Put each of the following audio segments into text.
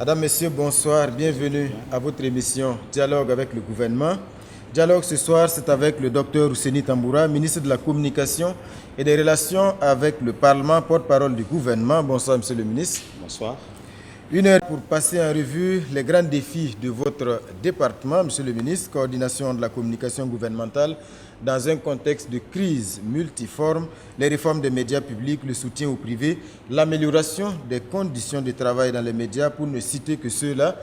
Madame, Messieurs, bonsoir. Bienvenue à votre émission Dialogue avec le gouvernement. Dialogue ce soir, c'est avec le docteur Ousseini Tamboura, ministre de la Communication et des Relations avec le Parlement, porte-parole du gouvernement. Bonsoir, monsieur le ministre. Bonsoir. Une heure pour passer en revue les grands défis de votre département, monsieur le ministre, coordination de la communication gouvernementale dans un contexte de crise multiforme, les réformes des médias publics, le soutien au privé, l'amélioration des conditions de travail dans les médias, pour ne citer que ceux-là.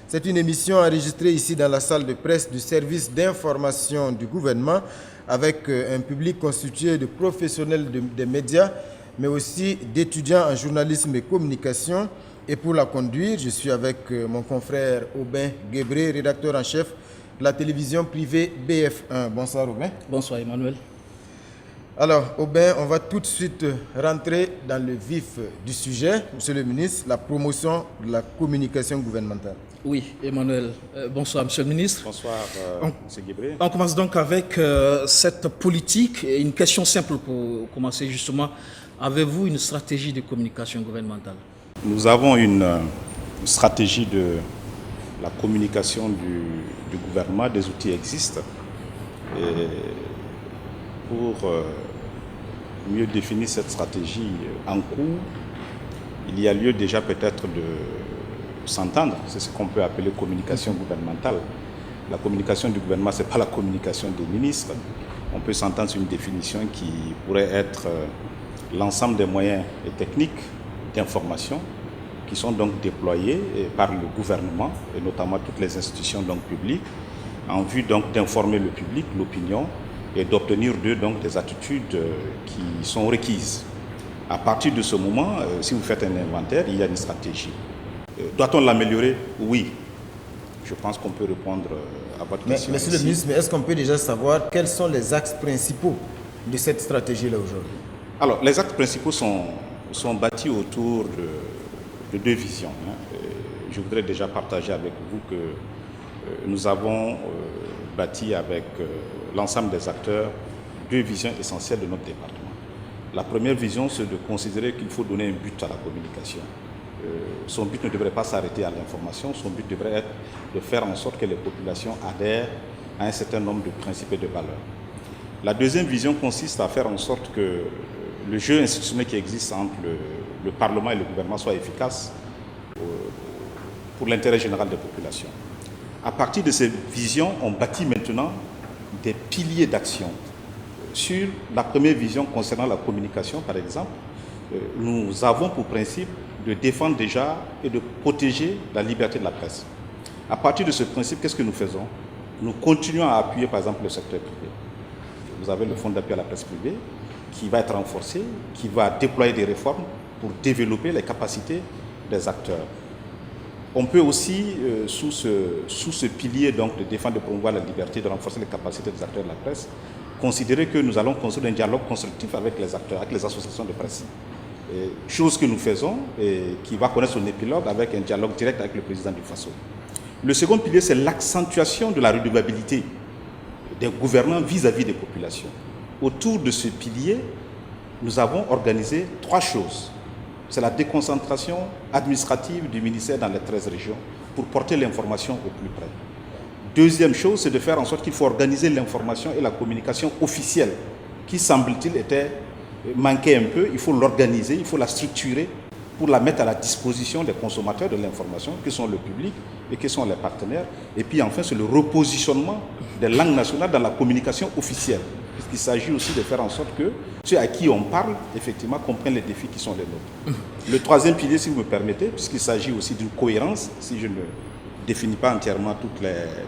C'est une émission enregistrée ici dans la salle de presse du service d'information du gouvernement avec un public constitué de professionnels des médias, mais aussi d'étudiants en journalisme et communication. Et pour la conduire, je suis avec mon confrère Aubin Guébré, rédacteur en chef de la télévision privée BF1. Bonsoir Aubin. Bonsoir Emmanuel. Alors Aubin, on va tout de suite rentrer dans le vif du sujet. Monsieur le ministre, la promotion de la communication gouvernementale. Oui, Emmanuel. Bonsoir Monsieur le ministre. Bonsoir Monsieur Guébré. On commence donc avec cette politique. Et une question simple pour commencer justement. Avez-vous une stratégie de communication gouvernementale? Nous avons une stratégie de la communication du gouvernement, des outils existent. Et pour mieux définir cette stratégie en cours, il y a lieu déjà peut-être de s'entendre. C'est ce qu'on peut appeler communication gouvernementale. La communication du gouvernement, ce n'est pas la communication des ministres. On peut s'entendre sur une définition qui pourrait être l'ensemble des moyens et techniques d'information qui sont donc déployés par le gouvernement et notamment toutes les institutions donc publiques en vue donc d'informer le public, l'opinion et d'obtenir d'eux donc des attitudes qui sont requises. À partir de ce moment, si vous faites un inventaire, il y a une stratégie. Doit-on l'améliorer? Oui. Je pense qu'on peut répondre à votre question. Monsieur le ministre, mais est-ce qu'on peut déjà savoir quels sont les axes principaux de cette stratégie-là aujourd'hui? Alors, les axes principaux sont bâtis autour de deux visions. Je voudrais déjà partager avec vous que nous avons bâti avec l'ensemble des acteurs deux visions essentielles de notre département. La première vision, c'est de considérer qu'il faut donner un but à la communication. Son but ne devrait pas s'arrêter à l'information, son but devrait être de faire en sorte que les populations adhèrent à un certain nombre de principes et de valeurs. La deuxième vision consiste à faire en sorte que le jeu institutionnel qui existe entre le Parlement et le gouvernement soit efficace pour l'intérêt général des populations. À partir de ces visions, on bâtit maintenant des piliers d'action. Sur la première vision concernant la communication, par exemple, nous avons pour principe de défendre déjà et de protéger la liberté de la presse. À partir de ce principe, qu'est-ce que nous faisons? Nous continuons à appuyer, par exemple, le secteur privé. Vous avez le fonds d'appui à la presse privée qui va être renforcé, qui va déployer des réformes pour développer les capacités des acteurs. On peut aussi, sous ce pilier donc, de défendre et de promouvoir la liberté, de renforcer les capacités des acteurs de la presse, considérer que nous allons construire un dialogue constructif avec les acteurs, avec les associations de presse. Chose que nous faisons et qui va connaître son épilogue avec un dialogue direct avec le président du FASO. Le second pilier, c'est l'accentuation de la redevabilité des gouvernants vis-à-vis des populations. Autour de ce pilier, nous avons organisé trois choses. C'est la déconcentration administrative du ministère dans les 13 régions pour porter l'information au plus près. Deuxième chose, c'est de faire en sorte qu'il faut organiser l'information et la communication officielle qui, semble-t-il, manquait un peu. Il faut l'organiser, il faut la structurer pour la mettre à la disposition des consommateurs de l'information, qui sont le public et qui sont les partenaires. Et puis enfin, c'est le repositionnement des langues nationales dans la communication officielle. Puisqu'il s'agit aussi de faire en sorte que ceux à qui on parle, effectivement, comprennent les défis qui sont les nôtres. Le troisième pilier, si vous me permettez, puisqu'il s'agit aussi d'une cohérence, si je ne définis pas entièrement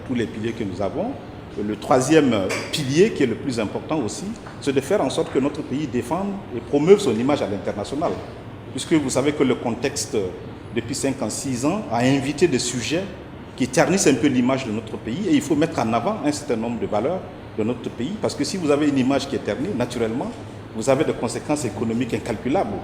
tous les piliers que nous avons, le troisième pilier, qui est le plus important aussi, c'est de faire en sorte que notre pays défende et promeuve son image à l'international. Puisque vous savez que le contexte, depuis 5 ans, 6 ans, a invité des sujets qui ternissent un peu l'image de notre pays et il faut mettre en avant un certain nombre de valeurs de notre pays. Parce que si vous avez une image qui est ternie, naturellement, vous avez des conséquences économiques incalculables.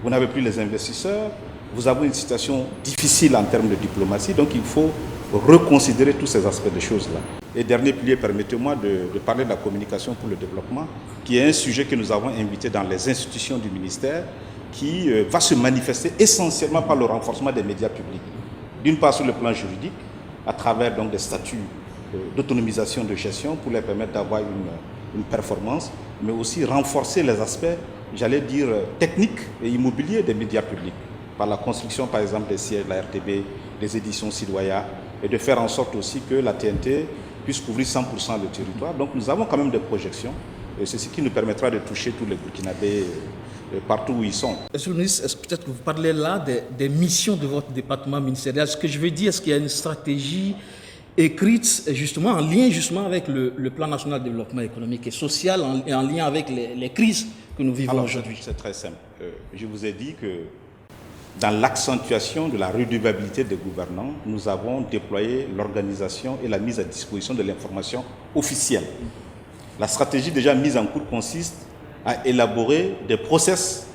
Vous n'avez plus les investisseurs, vous avez une situation difficile en termes de diplomatie, donc il faut reconsidérer tous ces aspects de choses-là. Et dernier pilier, permettez-moi de parler de la communication pour le développement, qui est un sujet que nous avons invité dans les institutions du ministère, qui va se manifester essentiellement par le renforcement des médias publics. D'une part sur le plan juridique, à travers donc des statuts d'autonomisation de gestion pour leur permettre d'avoir une performance, mais aussi renforcer les aspects, j'allais dire, techniques et immobiliers des médias publics, par la construction par exemple des sièges de la RTB, des éditions Sidoya, et de faire en sorte aussi que la TNT puisse couvrir 100% le territoire. Donc nous avons quand même des projections, et c'est ce qui nous permettra de toucher tous les Burkinabés partout où ils sont. Monsieur le ministre, est-ce que peut-être que vous parlez là des missions de votre département ministériel? Ce que je veux dire, est-ce qu'il y a une stratégie écrite justement en lien justement avec le plan national de développement économique et social et en lien avec les crises que nous vivons aujourd'hui? C'est très simple. Je vous ai dit que dans l'accentuation de la redevabilité des gouvernants, nous avons déployé l'organisation et la mise à disposition de l'information officielle. La stratégie déjà mise en cours consiste à élaborer des process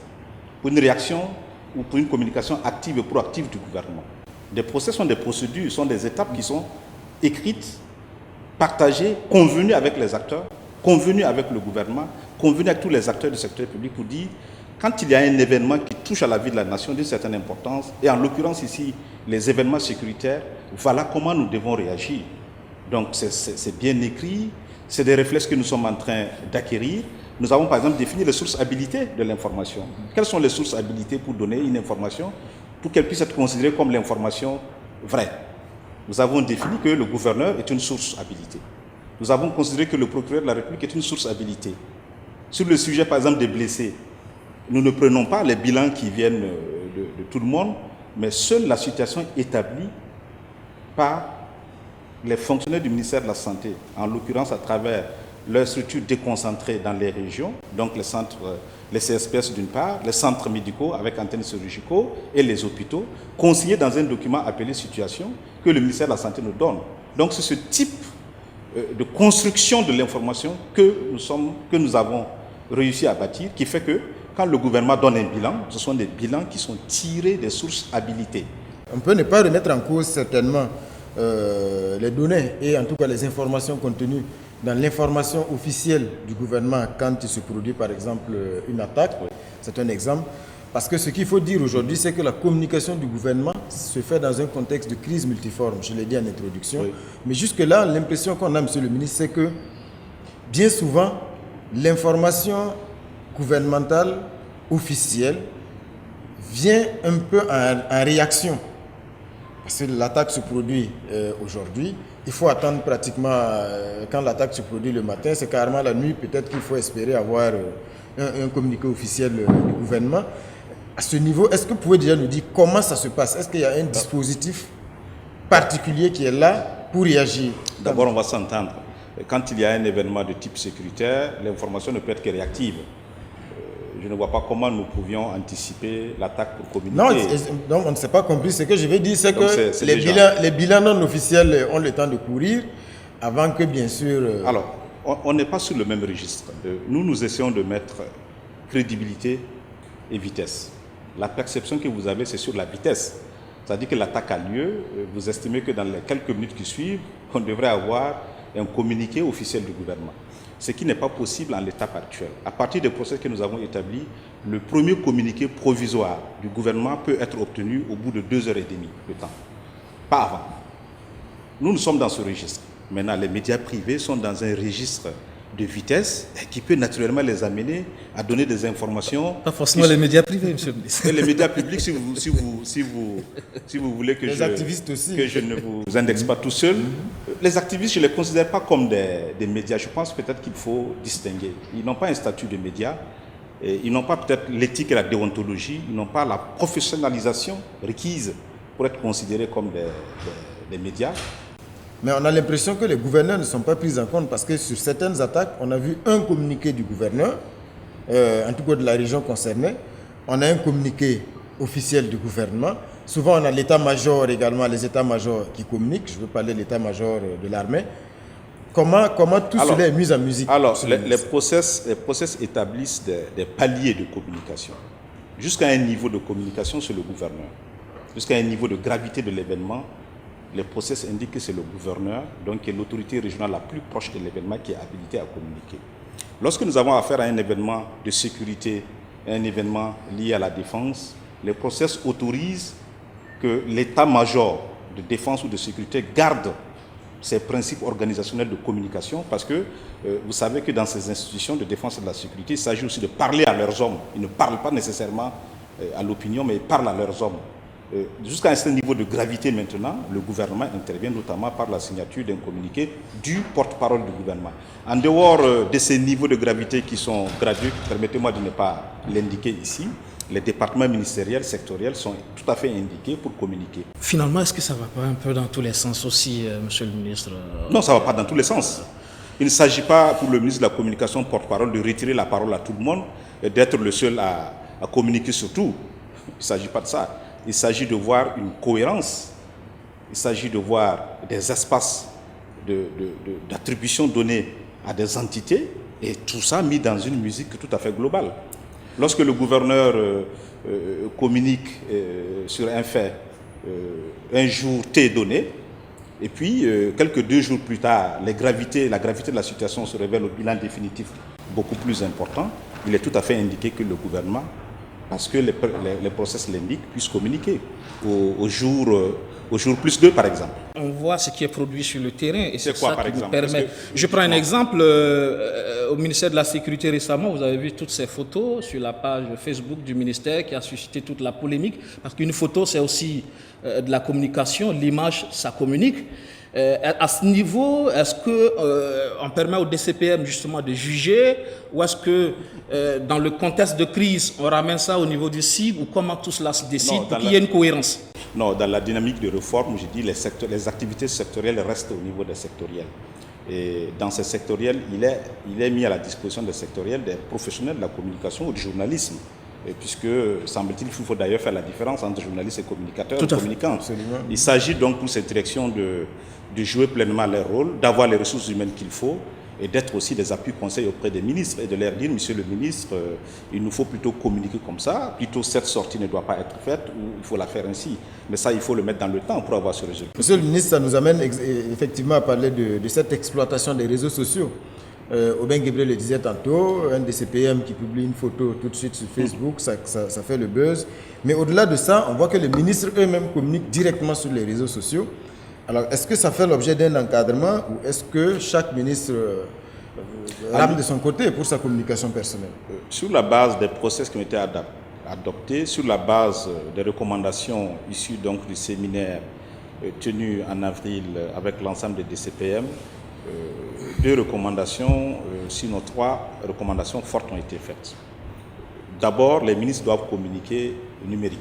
pour une réaction ou pour une communication active et proactive du gouvernement. Des process sont des procédures, sont des étapes qui sont écrites, partagées, convenues avec les acteurs, convenues avec le gouvernement, convenues avec tous les acteurs du secteur public pour dire quand il y a un événement qui touche à la vie de la nation d'une certaine importance, et en l'occurrence ici les événements sécuritaires, voilà comment nous devons réagir. Donc c'est bien écrit, c'est des réflexes que nous sommes en train d'acquérir. Nous avons par exemple défini les sources habilitées de l'information. Quelles sont les sources habilitées pour donner une information pour qu'elle puisse être considérée comme l'information vraie? Nous avons défini que le gouverneur est une source habilitée. Nous avons considéré que le procureur de la République est une source habilitée. Sur le sujet par exemple des blessés, nous ne prenons pas les bilans qui viennent de tout le monde, mais seule la situation établie par les fonctionnaires du ministère de la Santé, en l'occurrence à travers leurs structures déconcentrées dans les régions, donc les centres, les CSPS d'une part, les centres médicaux avec antennes chirurgicaux et les hôpitaux, consignés dans un document appelé situation que le ministère de la Santé nous donne. Donc c'est ce type de construction de l'information que nous avons réussi à bâtir, qui fait que quand le gouvernement donne un bilan, ce sont des bilans qui sont tirés des sources habilitées. On peut ne pas remettre en cause certainement les données et en tout cas les informations contenues dans l'information officielle du gouvernement quand il se produit par exemple une attaque. Oui. C'est un exemple. Parce que ce qu'il faut dire aujourd'hui, c'est que la communication du gouvernement se fait dans un contexte de crise multiforme, je l'ai dit en introduction. Oui. Mais jusque-là, l'impression qu'on a, monsieur le ministre, c'est que bien souvent, l'information gouvernementale officielle vient un peu en réaction. Parce que l'attaque se produit aujourd'hui, il faut attendre pratiquement, quand l'attaque se produit le matin, c'est carrément la nuit, peut-être qu'il faut espérer avoir un communiqué officiel du gouvernement. À ce niveau, est-ce que vous pouvez déjà nous dire comment ça se passe? Est-ce qu'il y a un dispositif particulier qui est là pour réagir? D'abord, on va s'entendre. Quand il y a un événement de type sécuritaire, l'information ne peut être que réactive. Je ne vois pas comment nous pouvions anticiper l'attaque pour communiquer. Non, donc on ne s'est pas compris. Ce que je veux dire, c'est que les bilans non officiels ont le temps de courir avant que, bien sûr... Alors, on n'est pas sur le même registre. Nous essayons de mettre crédibilité et vitesse. La perception que vous avez, c'est sur la vitesse. C'est-à-dire que l'attaque a lieu, vous estimez que dans les quelques minutes qui suivent, on devrait avoir un communiqué officiel du gouvernement. Ce qui n'est pas possible en l'étape actuelle. À partir des procès que nous avons établis, le premier communiqué provisoire du gouvernement peut être obtenu au bout de 2h30 de temps. Pas avant. Nous sommes dans ce registre. Maintenant, les médias privés sont dans un registre de vitesse qui peut naturellement les amener à donner des informations. Pas forcément les médias privés, monsieur le ministre. Et les médias publics, si vous voulez que je ne vous indexe pas tout seul. Les activistes, je ne les considère pas comme des médias. Je pense peut-être qu'il faut distinguer. Ils n'ont pas un statut de médias. Ils n'ont pas peut-être l'éthique et la déontologie. Ils n'ont pas la professionnalisation requise pour être considérés comme des médias. Mais on a l'impression que les gouverneurs ne sont pas pris en compte parce que sur certaines attaques, on a vu un communiqué du gouverneur, en tout cas de la région concernée. On a un communiqué officiel du gouvernement. Souvent, on a l'état-major également, les états-majors qui communiquent. Je veux parler de l'état-major de l'armée. Comment tout cela est mis en musique? Alors, les process établissent des paliers de communication. Jusqu'à un niveau de communication sur le gouverneur. Jusqu'à un niveau de gravité de l'événement. Les process indiquent que c'est le gouverneur, donc qui est l'autorité régionale la plus proche de l'événement, qui est habilité à communiquer. Lorsque nous avons affaire à un événement de sécurité, un événement lié à la défense, les process autorisent que l'état-major de défense ou de sécurité garde ces principes organisationnels de communication, parce que vous savez que dans ces institutions de défense et de la sécurité, il s'agit aussi de parler à leurs hommes. Ils ne parlent pas nécessairement à l'opinion, mais ils parlent à leurs hommes. Jusqu'à un certain niveau de gravité maintenant, le gouvernement intervient notamment par la signature d'un communiqué du porte-parole du gouvernement. En dehors de ces niveaux de gravité qui sont gradués, permettez-moi de ne pas l'indiquer ici, les départements ministériels, sectoriels sont tout à fait indiqués pour communiquer. Finalement, est-ce que ça ne va pas un peu dans tous les sens aussi, monsieur le ministre? Non, ça ne va pas dans tous les sens. Il ne s'agit pas pour le ministre de la Communication porte-parole de retirer la parole à tout le monde et d'être le seul à communiquer sur tout. Il ne s'agit pas de ça. Il s'agit de voir une cohérence. Il s'agit de voir des espaces d'attribution donnés à des entités et tout ça mis dans une musique tout à fait globale. Lorsque le gouverneur communique sur un fait, un jour T donné, et puis quelques 2 jours plus tard, la gravité de la situation se révèle au bilan définitif beaucoup plus important, il est tout à fait indiqué que le gouvernement, parce que les process l'indiquent, puisse communiquer au jour plus 2 par exemple. On voit ce qui est produit sur le terrain et c'est quoi, ça par qui exemple? nous permet. Je prends un exemple. Au ministère de la Sécurité récemment, vous avez vu toutes ces photos sur la page Facebook du ministère qui a suscité toute la polémique. Parce qu'une photo, c'est aussi de la communication. L'image, ça communique. À ce niveau, est-ce qu'on permet au DCPM justement de juger ou est-ce que dans le contexte de crise, on ramène ça au niveau du CIG ou comment tout cela se décide pour qu'il y ait une cohérence? Non, dans la dynamique de réforme, je dis les activités sectorielles restent au niveau des sectoriels. Et dans ces sectoriels, il est mis à la disposition des sectoriels des professionnels de la communication ou du journalisme. Et puisque, semble-t-il, il faut d'ailleurs faire la différence entre journalistes et communicateurs et communicants. Il s'agit donc pour cette direction de jouer pleinement leur rôle, d'avoir les ressources humaines qu'il faut et d'être aussi des appuis conseils auprès des ministres et de leur dire, monsieur le ministre, il nous faut plutôt communiquer comme ça, plutôt cette sortie ne doit pas être faite ou il faut la faire ainsi. Mais ça, il faut le mettre dans le temps pour avoir ce résultat. Monsieur le ministre, ça nous amène effectivement à parler de cette exploitation des réseaux sociaux. Aubin Guébré le disait tantôt, un DCPM qui publie une photo tout de suite sur Facebook, ça fait le buzz. Mais au-delà de ça, on voit que les ministres eux-mêmes communiquent directement sur les réseaux sociaux. Alors, est-ce que ça fait l'objet d'un encadrement ou est-ce que chaque ministre rame de son côté pour sa communication personnelle? Sur la base des process qui ont été adoptés, sur la base des recommandations issues donc du séminaire tenu en avril avec l'ensemble des DCPM, 2 recommandations, sinon 3 recommandations fortes ont été faites. D'abord, les ministres doivent communiquer numérique,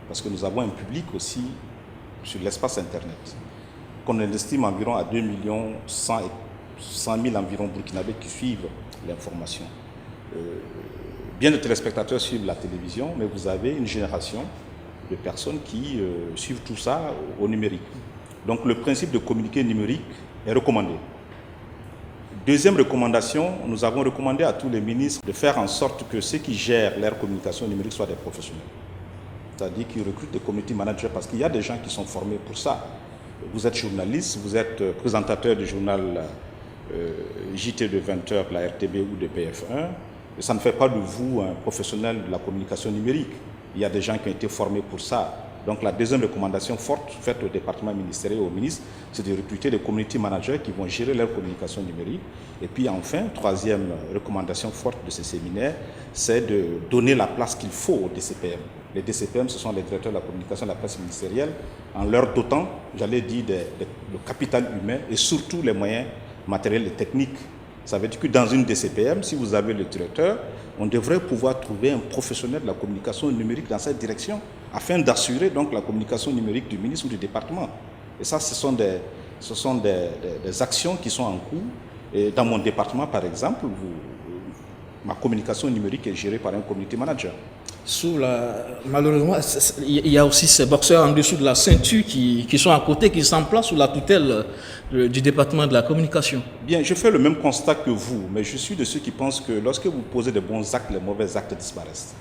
parce que nous avons un public aussi sur l'espace Internet, qu'on estime environ à 2 100 000 environ burkinabés qui suivent l'information. Bien de téléspectateurs suivent la télévision, mais vous avez une génération de personnes qui suivent tout ça au numérique. Donc le principe de communiquer numérique est recommandé. Deuxième recommandation, nous avons recommandé à tous les ministres de faire en sorte que ceux qui gèrent leur communication numérique soient des professionnels. C'est-à-dire qu'ils recrutent des community managers parce qu'il y a des gens qui sont formés pour ça. Vous êtes journaliste, vous êtes présentateur du journal JT de 20h, la RTB ou de BF1. Et ça ne fait pas de vous un professionnel de la communication numérique. Il y a des gens qui ont été formés pour ça. Donc la deuxième recommandation forte faite au département ministériel et au ministre, c'est de recruter des community managers qui vont gérer leur communication numérique. Et puis enfin, troisième recommandation forte de ce séminaire, c'est de donner la place qu'il faut aux DCPM. Les DCPM, ce sont les directeurs de la communication de la presse ministérielle, en leur dotant, j'allais dire, le capital humain et surtout les moyens matériels et techniques. Ça veut dire que dans une DCPM, si vous avez le directeur, on devrait pouvoir trouver un professionnel de la communication numérique dans cette direction, afin d'assurer donc la communication numérique du ministre ou du département. Et ça, ce sont des actions qui sont en cours. Et dans mon département, par exemple, ma communication numérique est gérée par un community manager. Malheureusement, il y a aussi ces boxeurs en dessous de la ceinture qui sont à côté, qui s'emploient sous la tutelle du département de la communication. Bien, je fais le même constat que vous, mais je suis de ceux qui pensent que lorsque vous posez de bons actes, les mauvais actes disparaissent.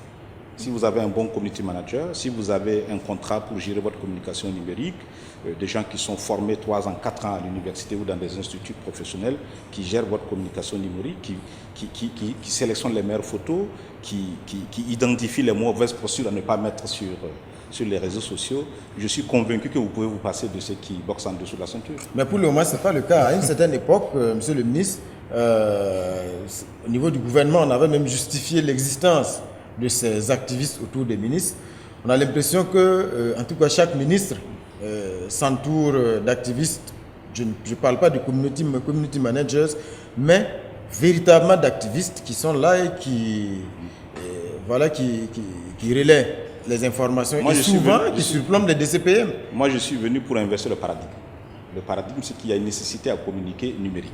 Si vous avez un bon community manager, si vous avez un contrat pour gérer votre communication numérique, des gens qui sont formés 3 ans, 4 ans à l'université ou dans des instituts professionnels qui gèrent votre communication numérique, qui sélectionnent les meilleures photos, qui identifient les mauvaises postures à ne pas mettre sur sur les réseaux sociaux, je suis convaincu que vous pouvez vous passer de ceux qui boxent en dessous de la ceinture. Mais pour le moment, ce n'est pas le cas. À une certaine époque, monsieur le ministre, au niveau du gouvernement, on avait même justifié l'existence de ces activistes autour des ministres. On a l'impression que, en tout cas, chaque ministre s'entoure d'activistes. Je ne parle pas de community managers, mais véritablement d'activistes qui sont là et qui relaient les informations et souvent qui surplombent les DCPM. Moi, je suis venu pour inverser le paradigme. Le paradigme, c'est qu'il y a une nécessité à communiquer numérique.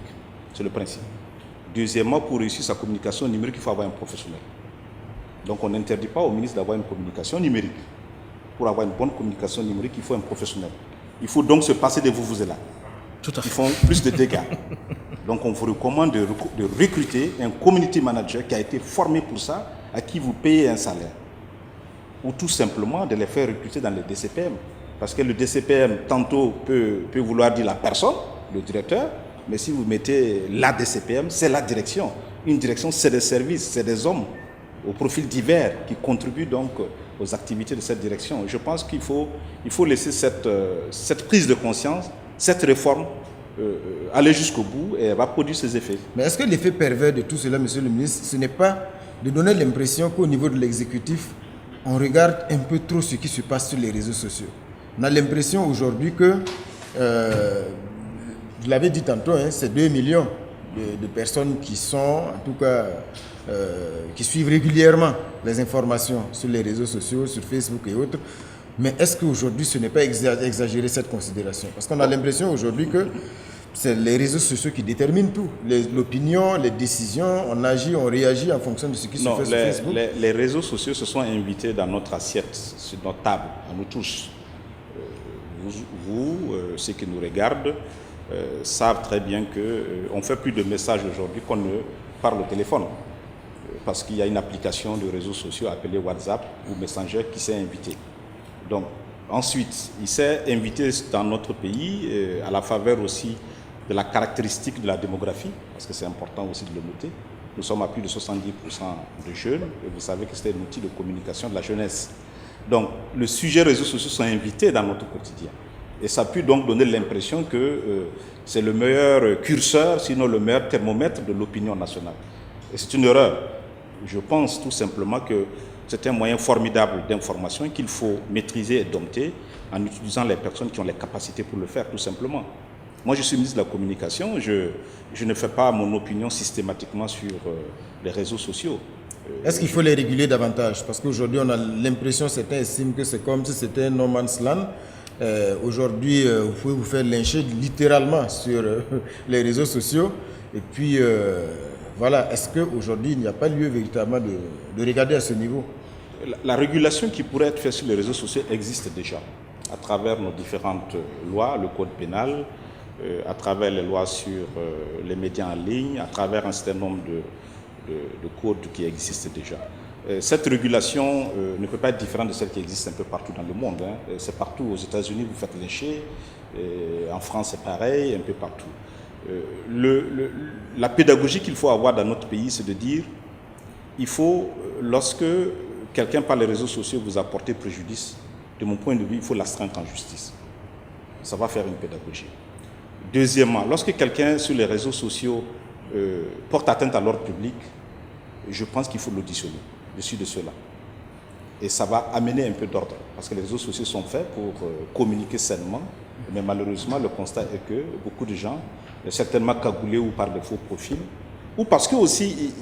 C'est le principe. Deuxièmement, pour réussir sa communication numérique, il faut avoir un professionnel. Donc, on n'interdit pas au ministre d'avoir une communication numérique. Pour avoir une bonne communication numérique, il faut un professionnel. Il faut donc se passer des vous-vous-là. Tout à fait. Qui font plus de dégâts. Donc, on vous recommande de recruter un community manager qui a été formé pour ça, à qui vous payez un salaire. Ou tout simplement de les faire recruter dans le DCPM. Parce que le DCPM, tantôt, peut vouloir dire la personne, le directeur, mais si vous mettez la DCPM, c'est la direction. Une direction, c'est des services, c'est des hommes au profil divers qui contribuent donc aux activités de cette direction. Je pense qu'il faut laisser cette prise de conscience, cette réforme, aller jusqu'au bout et elle va produire ses effets. Mais est-ce que l'effet pervers de tout cela, monsieur le ministre, ce n'est pas de donner l'impression qu'au niveau de l'exécutif, on regarde un peu trop ce qui se passe sur les réseaux sociaux? On a l'impression aujourd'hui que, vous l'avez dit tantôt, c'est 2 millions de personnes qui sont, en tout cas, qui suivent régulièrement les informations sur les réseaux sociaux, sur Facebook et autres. Mais est-ce qu'aujourd'hui, ce n'est pas exagéré cette considération? Parce qu'on a l'impression aujourd'hui que c'est les réseaux sociaux qui déterminent tout. L'opinion, les décisions, on agit, on réagit en fonction de ce qui se fait sur Facebook. Les réseaux sociaux se sont invités dans notre assiette, sur notre table, à nous tous. Ceux qui nous regardent, savent très bien qu'on fait plus de messages aujourd'hui qu'on ne parle au téléphone. Parce qu'il y a une application de réseaux sociaux appelée WhatsApp ou Messenger qui s'est invitée. Donc, ensuite, il s'est invité dans notre pays à la faveur aussi de la caractéristique de la démographie, parce que c'est important aussi de le noter. Nous sommes à plus de 70% de jeunes, et vous savez que c'est un outil de communication de la jeunesse. Donc, le sujet réseaux sociaux sont invités dans notre quotidien. Et ça a pu donc donner l'impression que c'est le meilleur curseur, sinon le meilleur thermomètre de l'opinion nationale. Et c'est une erreur. Je pense tout simplement que c'est un moyen formidable d'information qu'il faut maîtriser et dompter en utilisant les personnes qui ont les capacités pour le faire, tout simplement. Moi, je suis ministre de la Communication, je ne fais pas mon opinion systématiquement sur les réseaux sociaux. Est-ce qu'il faut les réguler davantage? Parce qu'aujourd'hui, on a l'impression, certains estiment que c'est comme si c'était un no man's land. Aujourd'hui, vous pouvez vous faire lyncher littéralement sur les réseaux sociaux. Et puis, voilà, est-ce qu'aujourd'hui, il n'y a pas lieu véritablement de regarder à ce niveau? La régulation qui pourrait être faite sur les réseaux sociaux existe déjà, à travers nos différentes lois, le code pénal, à travers les lois sur les médias en ligne, à travers un certain nombre de codes qui existent déjà. Cette régulation ne peut pas être différente de celle qui existe un peu partout dans le monde. C'est partout. Aux États-Unis, vous faites lyncher. En France, c'est pareil, un peu partout. La pédagogie qu'il faut avoir dans notre pays, c'est de dire, il faut, lorsque quelqu'un par les réseaux sociaux vous apporte préjudice, de mon point de vue, il faut l'astreindre en justice. Ça va faire une pédagogie. Deuxièmement, lorsque quelqu'un sur les réseaux sociaux porte atteinte à l'ordre public, je pense qu'il faut l'auditionner. Je suis de cela. Et ça va amener un peu d'ordre, parce que les réseaux sociaux sont faits pour communiquer sainement, mais malheureusement, le constat est que beaucoup de gens, certainement cagoulés ou par de faux profils, ou parce que aussi,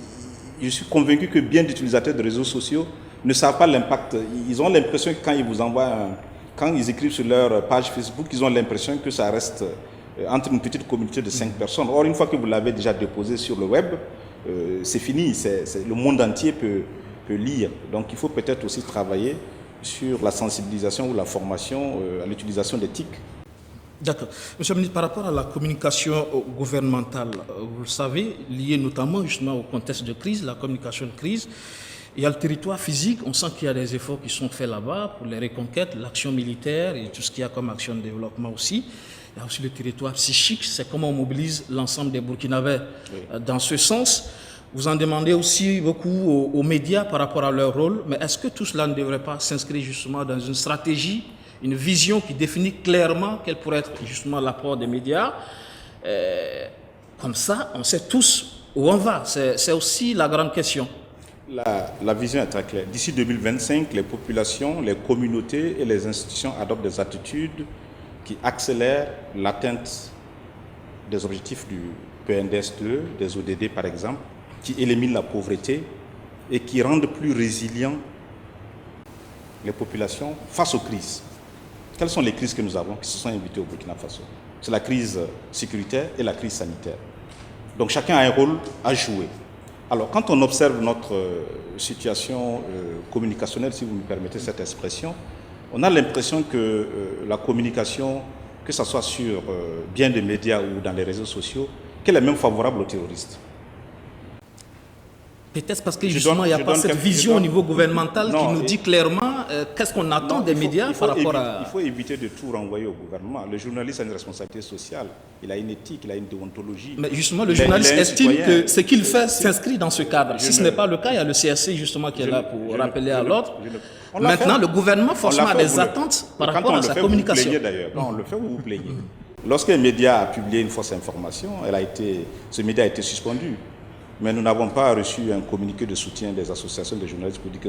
je suis convaincu que bien d'utilisateurs de réseaux sociaux ne savent pas l'impact. Ils ont l'impression que quand ils vous envoient, quand ils écrivent sur leur page Facebook, ils ont l'impression que ça reste entre une petite communauté de 5 personnes. Or, une fois que vous l'avez déjà déposé sur le web, c'est fini, le monde entier peut lire. Donc il faut peut-être aussi travailler sur la sensibilisation ou la formation à l'utilisation des TIC. D'accord. Monsieur le ministre, par rapport à la communication gouvernementale, vous le savez, liée notamment justement au contexte de crise, la communication de crise, il y a le territoire physique, on sent qu'il y a des efforts qui sont faits là-bas pour les reconquêtes, l'action militaire et tout ce qu'il y a comme action de développement aussi. Il y a aussi le territoire psychique, c'est comment on mobilise l'ensemble des Burkinabés dans ce sens. Vous en demandez aussi beaucoup aux médias par rapport à leur rôle, mais est-ce que tout cela ne devrait pas s'inscrire justement dans une stratégie, une vision qui définit clairement quel pourrait être justement l'apport des médias? Comme ça, on sait tous où on va. C'est aussi la grande question. La vision est très claire. D'ici 2025, les populations, les communautés et les institutions adoptent des attitudes qui accélèrent l'atteinte des objectifs du PNDS2, des ODD par exemple, qui éliminent la pauvreté et qui rendent plus résilients les populations face aux crises. Quelles sont les crises que nous avons qui se sont invitées au Burkina Faso? C'est la crise sécuritaire et la crise sanitaire. Donc chacun a un rôle à jouer. Alors quand on observe notre situation communicationnelle, si vous me permettez cette expression, on a l'impression que la communication, que ce soit sur bien des médias ou dans les réseaux sociaux, qu'elle est même favorable aux terroristes. Peut-être parce que justement, il n'y a pas cette vision au niveau gouvernemental qui nous dit clairement qu'est-ce qu'on attend des médias par rapport à... Il faut éviter de tout renvoyer au gouvernement. Le journaliste a une responsabilité sociale, il a une éthique, il a une déontologie. Mais justement, le journaliste estime que ce qu'il fait s'inscrit dans ce cadre. Si ce n'est pas le cas, il y a le CRC justement qui est là pour rappeler à l'ordre. Maintenant, le gouvernement forcément a des attentes par rapport à sa communication. Quand on le fait, vous vous plaignez. Lorsqu'un média a publié une fausse information, ce média a été suspendu. Mais nous n'avons pas reçu un communiqué de soutien des associations de journalistes pour dire que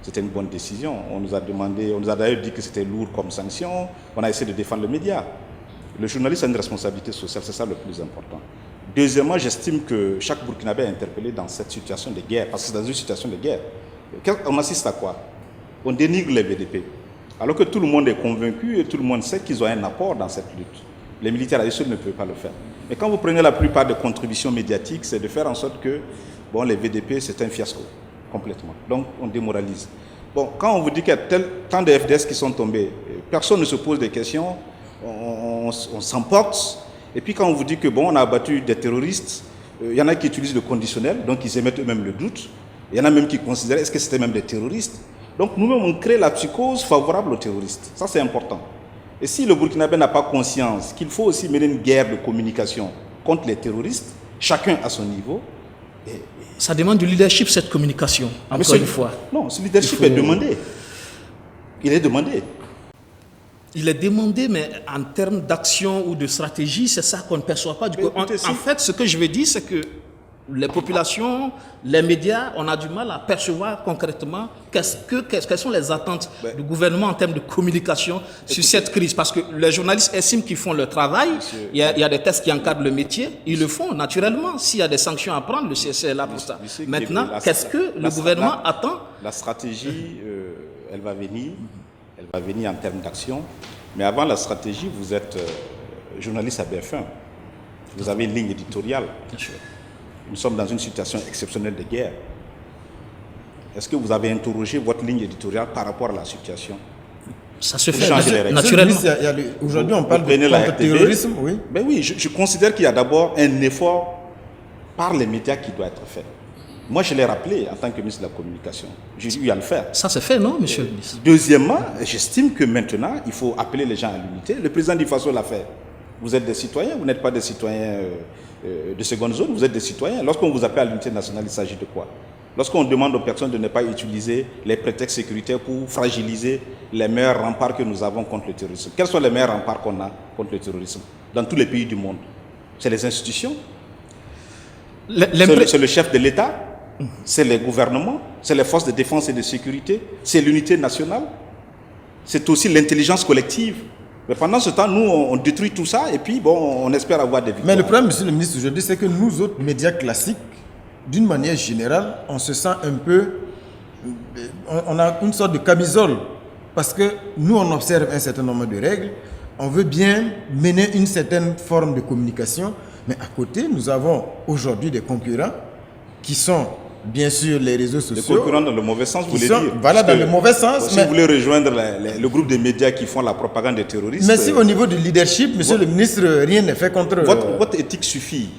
c'était une bonne décision. On nous a d'ailleurs dit que c'était lourd comme sanction. On a essayé de défendre le média. Le journaliste a une responsabilité sociale, c'est ça le plus important. Deuxièmement, j'estime que chaque Burkinabé est interpellé dans cette situation de guerre, parce que c'est dans une situation de guerre. On assiste à quoi? On dénigre les VDP, alors que tout le monde est convaincu et tout le monde sait qu'ils ont un apport dans cette lutte. Les militaires à eux seuls ne peuvent pas le faire. Mais quand vous prenez la plupart des contributions médiatiques, c'est de faire en sorte que les VDP, c'est un fiasco, complètement. Donc, on démoralise. Quand on vous dit qu'il y a tant de FDS qui sont tombés, personne ne se pose des questions, on s'emporte. Et puis, quand on vous dit que, on a abattu des terroristes, il y en a qui utilisent le conditionnel, donc ils émettent eux-mêmes le doute. Il y en a même qui considèrent, est-ce que c'était même des terroristes? Donc, nous-mêmes, on crée la psychose favorable aux terroristes. Ça, c'est important. Et si le Burkinabé n'a pas conscience qu'il faut aussi mener une guerre de communication contre les terroristes, chacun à son niveau... Ça demande du leadership, cette communication, encore une fois. Non, ce leadership est demandé. Il est demandé. Il est demandé, mais en termes d'action ou de stratégie, c'est ça qu'on ne perçoit pas. En fait, ce que je veux dire, c'est que les populations, les médias, on a du mal à percevoir concrètement quelles sont les attentes du gouvernement en termes de communication sur cette crise. Parce que les journalistes estiment qu'ils font leur travail, il y a des tests qui encadrent le métier, ils le font naturellement. S'il y a des sanctions à prendre, le CRC est là pour ça. Maintenant, qu'est-ce que le gouvernement attend? La stratégie, elle va venir en termes d'action. Mais avant la stratégie, vous êtes journaliste à BF1. Vous avez une ligne éditoriale. Bien sûr. Nous sommes dans une situation exceptionnelle de guerre. Est-ce que vous avez interrogé votre ligne éditoriale par rapport à la situation? Ça se fait naturellement. Aujourd'hui, on parle de contre-terrorisme, oui. Ben oui, je considère qu'il y a d'abord un effort par les médias qui doit être fait. Moi, je l'ai rappelé en tant que ministre de la Communication. J'ai eu à le faire. Ça se fait, non, monsieur le ministre? Deuxièmement, j'estime que maintenant, il faut appeler les gens à l'unité. Le président du Faso l'a fait. Vous êtes des citoyens, vous n'êtes pas des citoyens de seconde zone, vous êtes des citoyens. Lorsqu'on vous appelle à l'unité nationale, il s'agit de quoi? Lorsqu'on demande aux personnes de ne pas utiliser les prétextes sécuritaires pour fragiliser les meilleurs remparts que nous avons contre le terrorisme. Quels sont les meilleurs remparts qu'on a contre le terrorisme dans tous les pays du monde? C'est les institutions, c'est le chef de l'État, c'est les gouvernements, c'est les forces de défense et de sécurité, c'est l'unité nationale, c'est aussi l'intelligence collective. Mais pendant ce temps, nous, on détruit tout ça et puis, on espère avoir des victoires. Mais le problème, monsieur le ministre, aujourd'hui, c'est que nous autres médias classiques, d'une manière générale, on se sent un peu... On a une sorte de camisole. Parce que nous, on observe un certain nombre de règles. On veut bien mener une certaine forme de communication. Mais à côté, nous avons aujourd'hui des concurrents qui sont... Bien sûr, les réseaux sociaux. Les concurrents dans le mauvais sens, vous voulez dire? Voilà, dans le mauvais sens. Si vous voulez rejoindre le groupe de médias qui font la propagande des terroristes... Mais si au niveau du leadership, monsieur le ministre, rien n'est fait contre... Votre éthique suffit.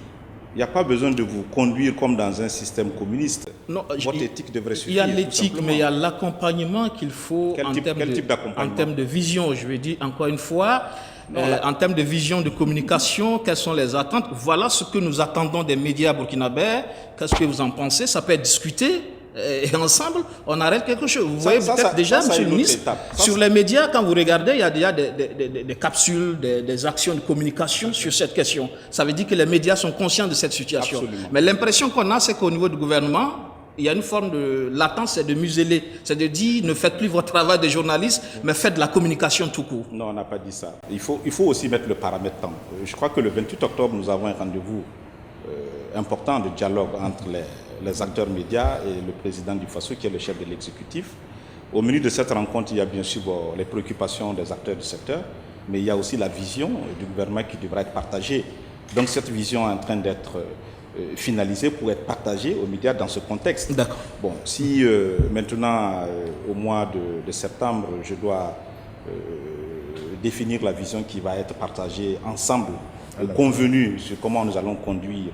Il n'y a pas besoin de vous conduire comme dans un système communiste. Non, votre éthique devrait suffire. Il y a l'éthique, mais il y a l'accompagnement qu'il faut en termes de vision. Je veux dire, encore une fois, En termes de vision de communication, quelles sont les attentes? Voilà ce que nous attendons des médias burkinabés. Qu'est-ce que vous en pensez? Ça peut être discuté et ensemble, on arrête quelque chose. Vous voyez peut-être déjà, monsieur le ministre, sur les médias, quand vous regardez, il y a déjà des capsules, des actions de communication sur cette question. Ça veut dire que les médias sont conscients de cette situation. Absolument. Mais l'impression qu'on a, c'est qu'au niveau du gouvernement, il y a une forme de latence, c'est de museler. C'est de dire, ne faites plus votre travail de journaliste, mais faites de la communication tout court. Non, on n'a pas dit ça. Il faut aussi mettre le paramètre temps. Je crois que le 28 octobre, nous avons un rendez-vous important de dialogue entre les acteurs médias et le président du FASO, qui est le chef de l'exécutif. Au menu de cette rencontre, il y a bien sûr les préoccupations des acteurs du secteur, mais il y a aussi la vision du gouvernement qui devra être partagée. Donc cette vision est en train d'être finalisée pour être partagée aux médias dans ce contexte. D'accord. Bon, si maintenant, au mois de septembre, je dois définir la vision qui va être partagée ensemble, convenue sur comment nous allons conduire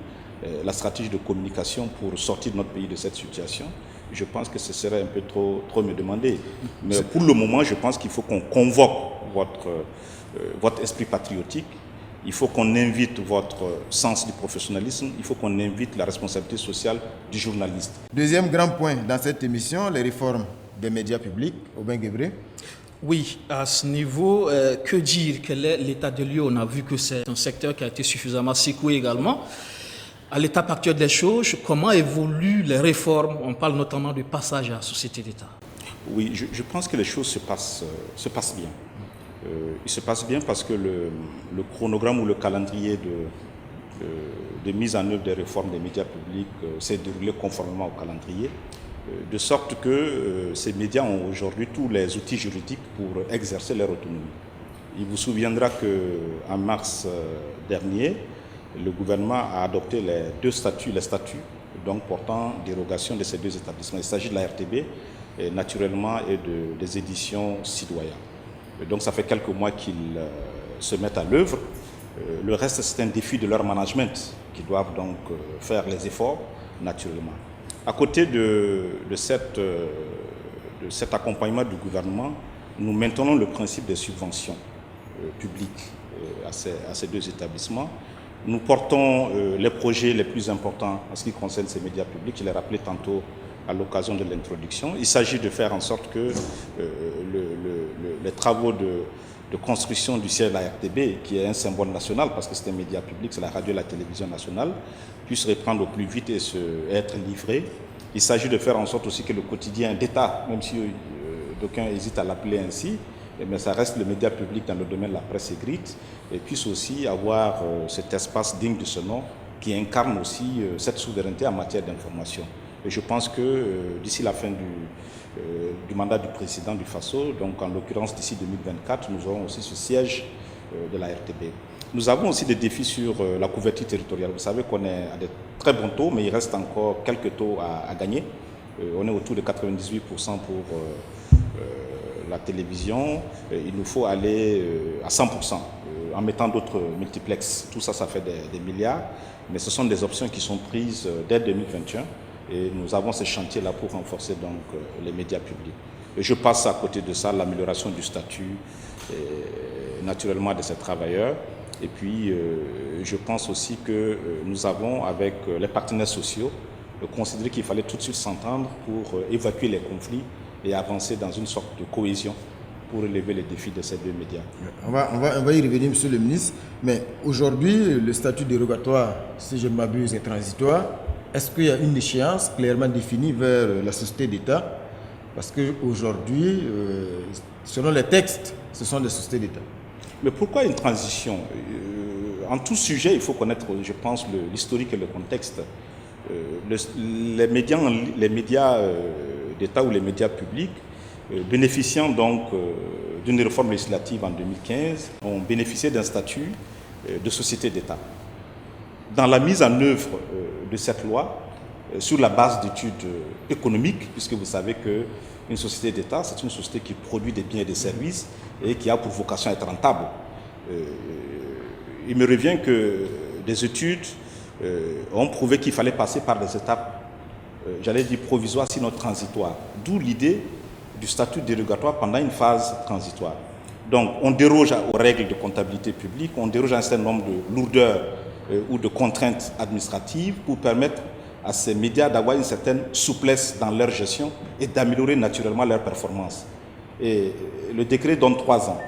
la stratégie de communication pour sortir notre pays de cette situation, je pense que ce serait un peu trop me demander. Mais pour le moment, je pense qu'il faut qu'on convoque votre esprit patriotique, il faut qu'on invite votre sens du professionnalisme, il faut qu'on invite la responsabilité sociale du journaliste. Deuxième grand point dans cette émission, les réformes des médias publics. Aubin Guébré. Oui, à ce niveau, que dire? Quel est l'état de lieu? On a vu que c'est un secteur qui a été suffisamment secoué également. À l'étape actuelle des choses, comment évoluent les réformes? On parle notamment du passage à la société d'État. Oui, je pense que les choses se passent bien. Il se passe bien parce que le chronogramme ou le calendrier de mise en œuvre des réformes des médias publics s'est déroulé conformément au calendrier, de sorte que ces médias ont aujourd'hui tous les outils juridiques pour exercer leur autonomie. Il vous souviendra qu'en mars dernier, le gouvernement a adopté les statuts donc portant dérogation de ces deux établissements. Il s'agit de la RTB, et naturellement, et des éditions Citoyens. Donc ça fait quelques mois qu'ils se mettent à l'œuvre. Le reste, c'est un défi de leur management, qui doivent donc faire les efforts, naturellement. À côté de cet accompagnement du gouvernement, nous maintenons le principe des subventions publiques à ces deux établissements. Nous portons les projets les plus importants en ce qui concerne ces médias publics. Je l'ai rappelé tantôt à l'occasion de l'introduction. Il s'agit de faire en sorte que les travaux de construction du siège de la RTB, qui est un symbole national, parce que c'est un média public, c'est la radio et la télévision nationale, puissent reprendre au plus vite et être livrés. Il s'agit de faire en sorte aussi que le quotidien d'État, même si d'aucuns hésitent à l'appeler ainsi, mais ça reste le média public dans le domaine de la presse écrite, et puisse aussi avoir cet espace digne de ce nom qui incarne aussi cette souveraineté en matière d'information. Et je pense que d'ici la fin du mandat du président du FASO, donc en l'occurrence d'ici 2024, nous aurons aussi ce siège de la RTB. Nous avons aussi des défis sur la couverture territoriale. Vous savez qu'on est à des très bons taux, mais il reste encore quelques taux à gagner. On est autour de 98% pour la télévision. Il nous faut aller à 100% en mettant d'autres multiplexes. Tout ça, ça fait des milliards, mais ce sont des options qui sont prises dès 2021. Et nous avons ce chantier-là pour renforcer donc les médias publics. Et je passe à côté de ça l'amélioration du statut naturellement de ces travailleurs. Et puis je pense aussi que nous avons avec les partenaires sociaux considéré qu'il fallait tout de suite s'entendre pour évacuer les conflits et avancer dans une sorte de cohésion pour relever les défis de ces deux médias. On va y revenir, monsieur le ministre. Mais aujourd'hui, le statut dérogatoire, si je ne m'abuse, est transitoire. Est-ce qu'il y a une échéance clairement définie vers la société d'État? Parce qu'aujourd'hui, selon les textes, ce sont des sociétés d'État. Mais pourquoi une transition? En tout sujet, il faut connaître, je pense, l'historique et le contexte. Les médias d'État ou les médias publics, bénéficiant donc d'une réforme législative en 2015, ont bénéficié d'un statut de société d'État. Dans la mise en œuvre de cette loi, sur la base d'études économiques, puisque vous savez qu'une société d'État, c'est une société qui produit des biens et des services et qui a pour vocation à être rentable. Il me revient que des études ont prouvé qu'il fallait passer par des étapes, j'allais dire provisoires, sinon transitoires. D'où l'idée du statut dérogatoire pendant une phase transitoire. Donc, on déroge aux règles de comptabilité publique, on déroge à un certain nombre de lourdeurs ou de contraintes administratives pour permettre à ces médias d'avoir une certaine souplesse dans leur gestion et d'améliorer naturellement leur performance. Et le décret donne 3 ans.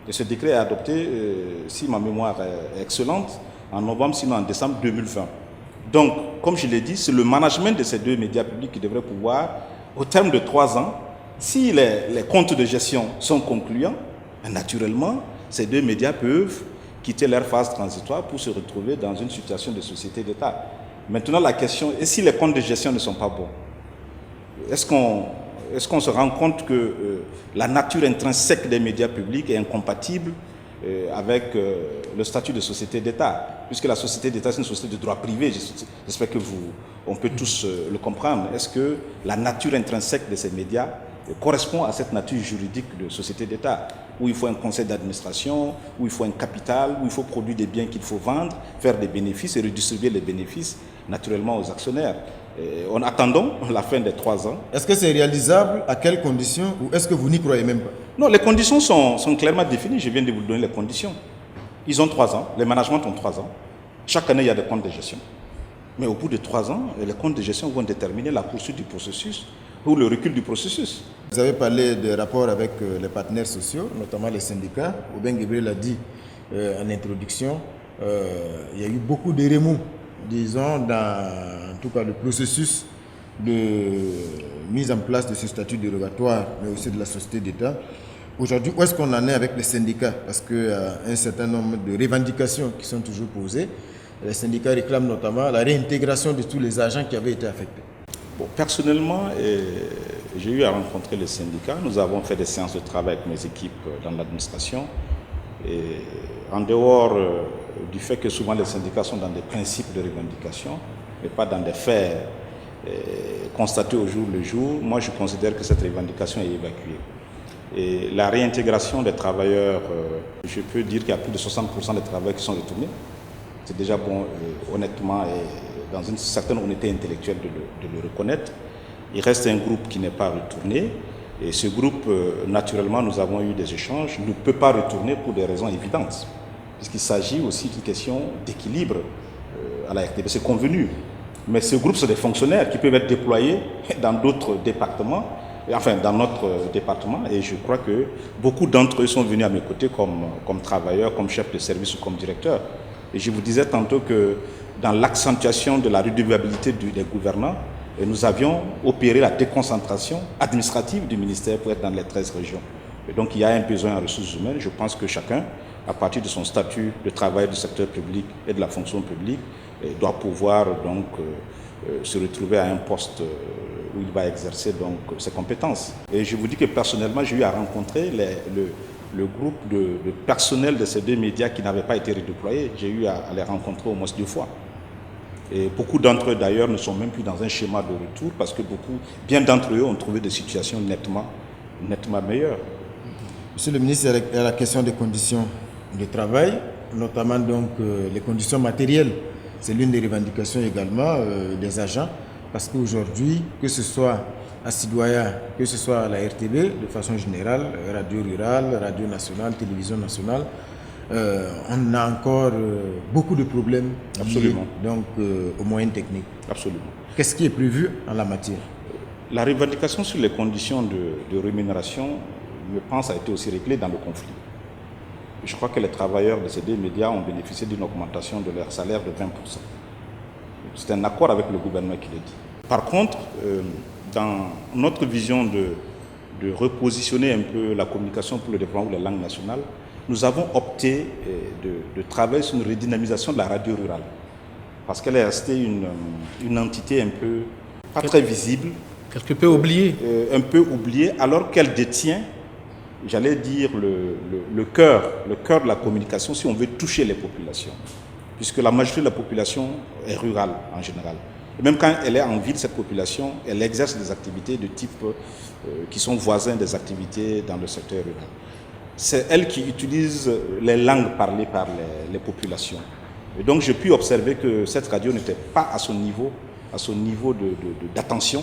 Et ce décret est adopté, si ma mémoire est excellente, en novembre, sinon en décembre 2020. Donc, comme je l'ai dit, c'est le management de ces 2 médias publics qui devrait pouvoir, au terme de 3 ans, si les comptes de gestion sont concluants, naturellement, ces 2 médias peuvent quitter leur phase transitoire pour se retrouver dans une situation de société d'État. Maintenant, la question est si les comptes de gestion ne sont pas bons. Est-ce qu'on se rend compte que la nature intrinsèque des médias publics est incompatible avec le statut de société d'État? Puisque la société d'État, c'est une société de droit privé, j'espère que on peut tous le comprendre. Est-ce que la nature intrinsèque de ces médias correspond à cette nature juridique de société d'État, où il faut un conseil d'administration, où il faut un capital, où il faut produire des biens qu'il faut vendre, faire des bénéfices et redistribuer les bénéfices naturellement aux actionnaires. En attendant la fin des 3 ans. Est-ce que c'est réalisable? À quelles conditions? Ou est-ce que vous n'y croyez même pas? Non, les conditions sont clairement définies. Je viens de vous donner les conditions. Ils ont 3 ans, les managements ont 3 ans. Chaque année, il y a des comptes de gestion. Mais au bout de 3 ans, les comptes de gestion vont déterminer la poursuite du processus ou le recul du processus. Vous avez parlé de rapports avec les partenaires sociaux, notamment les syndicats. Aubin Guébret l'a dit en introduction. Il y a eu beaucoup de remous, disons, dans en tout cas le processus de mise en place de ce statut dérogatoire, mais aussi de la société d'État. Aujourd'hui, où est-ce qu'on en est avec les syndicats? Parce qu'il y a un certain nombre de revendications qui sont toujours posées. Les syndicats réclament notamment la réintégration de tous les agents qui avaient été affectés. Bon, personnellement, j'ai eu à rencontrer les syndicats. Nous avons fait des séances de travail avec mes équipes dans l'administration. Et en dehors du fait que souvent les syndicats sont dans des principes de revendication, mais pas dans des faits constatés au jour le jour, moi je considère que cette revendication est évacuée. Et la réintégration des travailleurs, je peux dire qu'il y a plus de 60% des travailleurs qui sont retournés. C'est déjà bon, honnêtement, et dans une certaine honnêteté intellectuelle de le reconnaître. Il reste un groupe qui n'est pas retourné. Et ce groupe, naturellement, nous avons eu des échanges, ne peut pas retourner pour des raisons évidentes. Puisqu'il s'agit aussi d'une question d'équilibre à la RTB. C'est convenu. Mais ce groupe, c'est des fonctionnaires qui peuvent être déployés dans d'autres départements, enfin dans notre département. Et je crois que beaucoup d'entre eux sont venus à mes côtés comme travailleurs, comme chefs de service ou comme directeurs. Et je vous disais tantôt que dans l'accentuation de la redevabilité des gouvernants, nous avions opéré la déconcentration administrative du ministère pour être dans les 13 régions. Et donc il y a un besoin en ressources humaines. Je pense que chacun, à partir de son statut de travailleur du secteur public et de la fonction publique, doit pouvoir donc se retrouver à un poste où il va exercer donc ses compétences. Et je vous dis que personnellement, j'ai eu à rencontrer le groupe de personnel de ces 2 médias qui n'avaient pas été redéployés. J'ai eu à les rencontrer au moins 2 fois. Et beaucoup d'entre eux d'ailleurs ne sont même plus dans un schéma de retour parce que bien d'entre eux ont trouvé des situations nettement meilleures. Monsieur le ministre, il y a la question des conditions de travail, notamment donc les conditions matérielles. C'est l'une des revendications également des agents, parce qu'aujourd'hui, que ce soit à Sidoya, que ce soit à la RTB, de façon générale, radio rurale, radio nationale, télévision nationale, on a encore beaucoup de problèmes liés donc, aux moyens techniques. Absolument. Qu'est-ce qui est prévu en la matière? La revendication sur les conditions de rémunération, je pense, a été aussi réglée dans le conflit. Je crois que les travailleurs de ces 2 médias ont bénéficié d'une augmentation de leur salaire de 20%. C'est un accord avec le gouvernement qui le dit. Par contre, dans notre vision de repositionner un peu la communication pour le développement des langues nationales, nous avons opté de travailler sur une redynamisation de la radio rurale. Parce qu'elle est restée une entité un peu, pas très visible. Quelque peu oubliée. Un peu oubliée, alors qu'elle détient, j'allais dire, le cœur de la communication si on veut toucher les populations. Puisque la majorité de la population est rurale en général. Et même quand elle est en ville, cette population, elle exerce des activités de type qui sont voisins des activités dans le secteur rural. C'est elle qui utilise les langues parlées par les populations. Et donc j'ai pu observer que cette radio n'était pas à son niveau d'attention.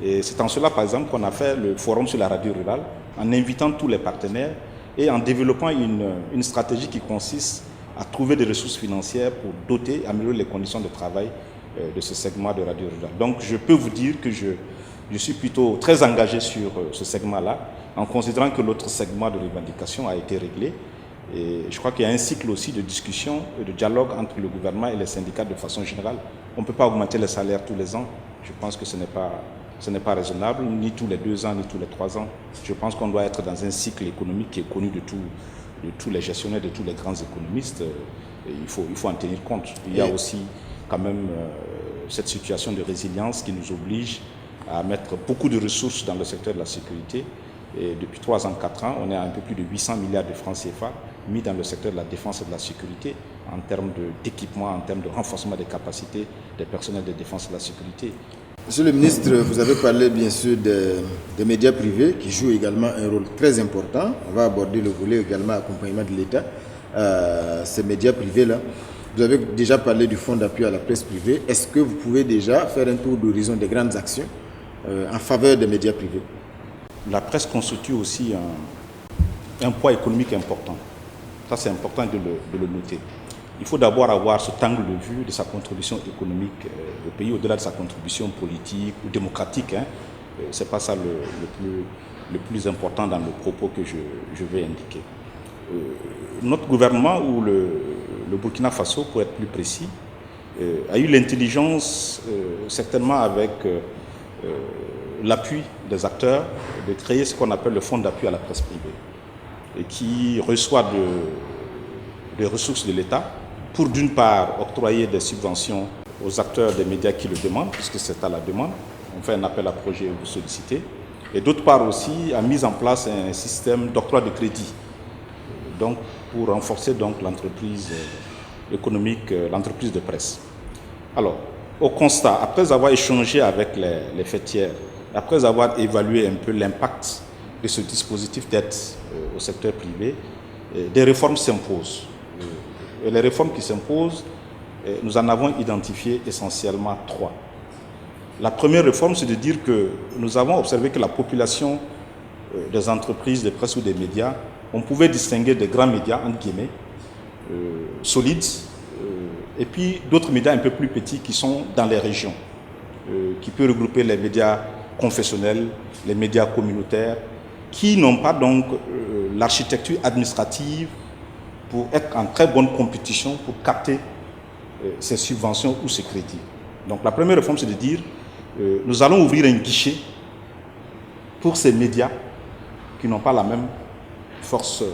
Et c'est en cela, par exemple, qu'on a fait le forum sur la radio rurale, en invitant tous les partenaires et en développant une stratégie qui consiste à trouver des ressources financières pour doter, améliorer les conditions de travail de ce segment de radio rurale. Donc je peux vous dire que je suis plutôt très engagé sur ce segment-là, en considérant que l'autre segment de revendication a été réglé. Et je crois qu'il y a un cycle aussi de discussion et de dialogue entre le gouvernement et les syndicats de façon générale. On ne peut pas augmenter les salaires tous les ans. Je pense que ce n'est pas raisonnable, ni tous les 2 ans, ni tous les 3 ans. Je pense qu'on doit être dans un cycle économique qui est connu de tous les gestionnaires, de tous les grands économistes. Et il faut en tenir compte. Il y a aussi quand même cette situation de résilience qui nous oblige à mettre beaucoup de ressources dans le secteur de la sécurité. Et depuis 3 ans, 4 ans, on est à un peu plus de 800 milliards de francs CFA mis dans le secteur de la défense et de la sécurité en termes d'équipement, en termes de renforcement des capacités des personnels de défense et de la sécurité. Monsieur le ministre, vous avez parlé bien sûr des médias privés qui jouent également un rôle très important. On va aborder le volet également accompagnement de l'État. Ces médias privés-là, vous avez déjà parlé du fonds d'appui à la presse privée. Est-ce que vous pouvez déjà faire un tour d'horizon des grandes actions en faveur des médias privés? La presse constitue aussi un poids économique important. Ça, c'est important de le noter. Il faut d'abord avoir cet angle de vue de sa contribution économique au pays, au-delà de sa contribution politique ou démocratique. Ce n'est pas ça le plus important dans le propos que je vais indiquer. Notre gouvernement, ou le Burkina Faso, pour être plus précis, a eu l'intelligence, certainement avec l'appui des acteurs, de créer ce qu'on appelle le fonds d'appui à la presse privée, et qui reçoit des ressources de l'État pour, d'une part, octroyer des subventions aux acteurs des médias qui le demandent, puisque c'est à la demande. On fait un appel à projet, vous sollicitez. Et d'autre part aussi, a mis en place un système d'octroi de crédit, donc pour renforcer donc l'entreprise économique, l'entreprise de presse. Alors, au constat, après avoir échangé avec les faîtières, après avoir évalué un peu l'impact de ce dispositif d'aide au secteur privé, des réformes s'imposent. Et les réformes qui s'imposent, nous en avons identifié essentiellement 3. La première réforme, c'est de dire que nous avons observé que la population des entreprises de presse ou des médias, on pouvait distinguer des grands médias, entre guillemets, solides, et puis d'autres médias un peu plus petits qui sont dans les régions, qui peuvent regrouper les médias confessionnels, les médias communautaires, qui n'ont pas donc l'architecture administrative pour être en très bonne compétition pour capter ces subventions ou ces crédits. Donc la première réforme, c'est de dire nous allons ouvrir un guichet pour ces médias qui n'ont pas la même force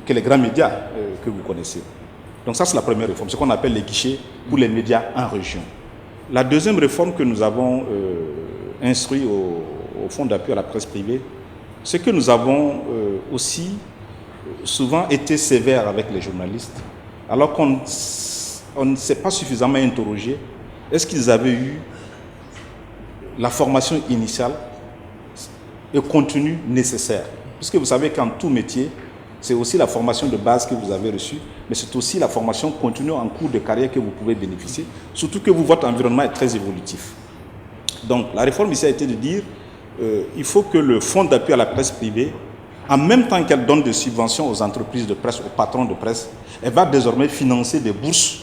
que les grands médias que vous connaissez. Donc ça, c'est la première réforme, ce qu'on appelle les guichets pour les médias en région. La deuxième réforme que nous avons instruite au fonds d'appui à la presse privée, c'est que nous avons aussi souvent été sévères avec les journalistes, alors qu'on ne s'est pas suffisamment interrogé. Est-ce qu'ils avaient eu la formation initiale et continue nécessaire? Puisque vous savez qu'en tout métier, c'est aussi la formation de base que vous avez reçue, mais c'est aussi la formation continue en cours de carrière que vous pouvez bénéficier, surtout que votre environnement est très évolutif. Donc la réforme ici a été de dire il faut que le fonds d'appui à la presse privée, en même temps qu'elle donne des subventions aux entreprises de presse, aux patrons de presse, elle va désormais financer des bourses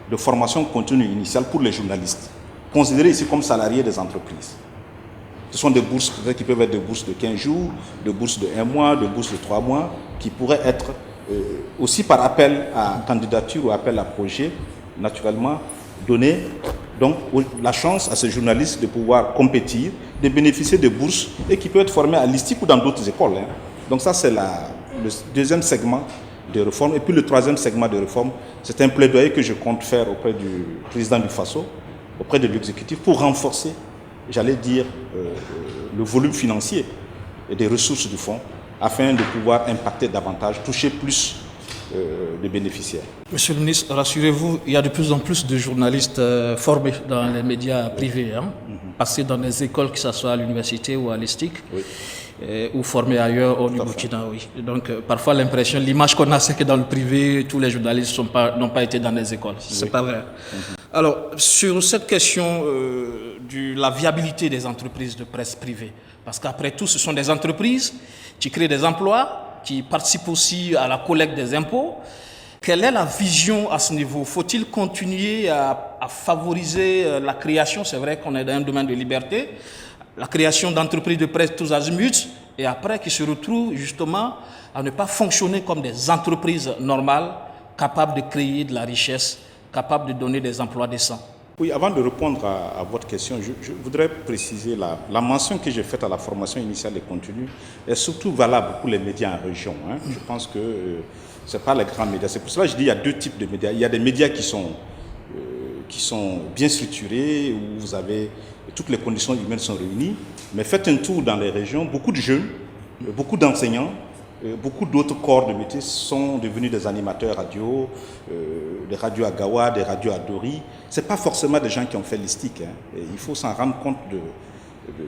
de formation continue initiale pour les journalistes, considérés ici comme salariés des entreprises. Ce sont des bourses qui peuvent être des bourses de 15 jours, de bourses de 1 mois, de bourses de 3 mois, qui pourraient être aussi par appel à candidature ou appel à projet, naturellement, donner donc la chance à ces journalistes de pouvoir compétir, de bénéficier de bourses et qui peuvent être formés à l'ISTIC ou dans d'autres écoles. Donc ça, c'est le deuxième segment de réforme. Et puis le troisième segment de réforme, c'est un plaidoyer que je compte faire auprès du président du FASO, auprès de l'exécutif, pour renforcer, j'allais dire, le volume financier et des ressources du fonds, afin de pouvoir impacter davantage, toucher plus de bénéficiaires. Monsieur le ministre, rassurez-vous, il y a de plus en plus de journalistes formés dans les médias privés, passés dans les écoles, que ce soit à l'université ou à l'ISTIC, ou formés ailleurs au Burkina. Oui. Donc parfois l'impression, l'image qu'on a, c'est que dans le privé, tous les journalistes n'ont pas été dans les écoles. C'est pas vrai. Alors, sur cette question de la viabilité des entreprises de presse privée, parce qu'après tout, ce sont des entreprises qui créent des emplois, qui participent aussi à la collecte des impôts. Quelle est la vision à ce niveau? Faut-il continuer à favoriser la création? C'est vrai qu'on est dans un domaine de liberté. La création d'entreprises de presse tous azimuts, et après qui se retrouvent justement à ne pas fonctionner comme des entreprises normales, capables de créer de la richesse, capables de donner des emplois décents. Oui, avant de répondre à votre question, je voudrais préciser la mention que j'ai faite à la formation initiale des contenus est surtout valable pour les médias en région. Je pense que ce n'est pas les grands médias. C'est pour cela que je dis qu'il y a deux types de médias. Il y a des médias qui sont bien structurés, où vous avez toutes les conditions humaines sont réunies. Mais faites un tour dans les régions, beaucoup de jeunes, beaucoup d'enseignants, beaucoup d'autres corps de métier sont devenus des animateurs radio, des radios à Gawa, des radios à Dori. Ce n'est pas forcément des gens qui ont fait l'ISTIC. Il faut s'en rendre compte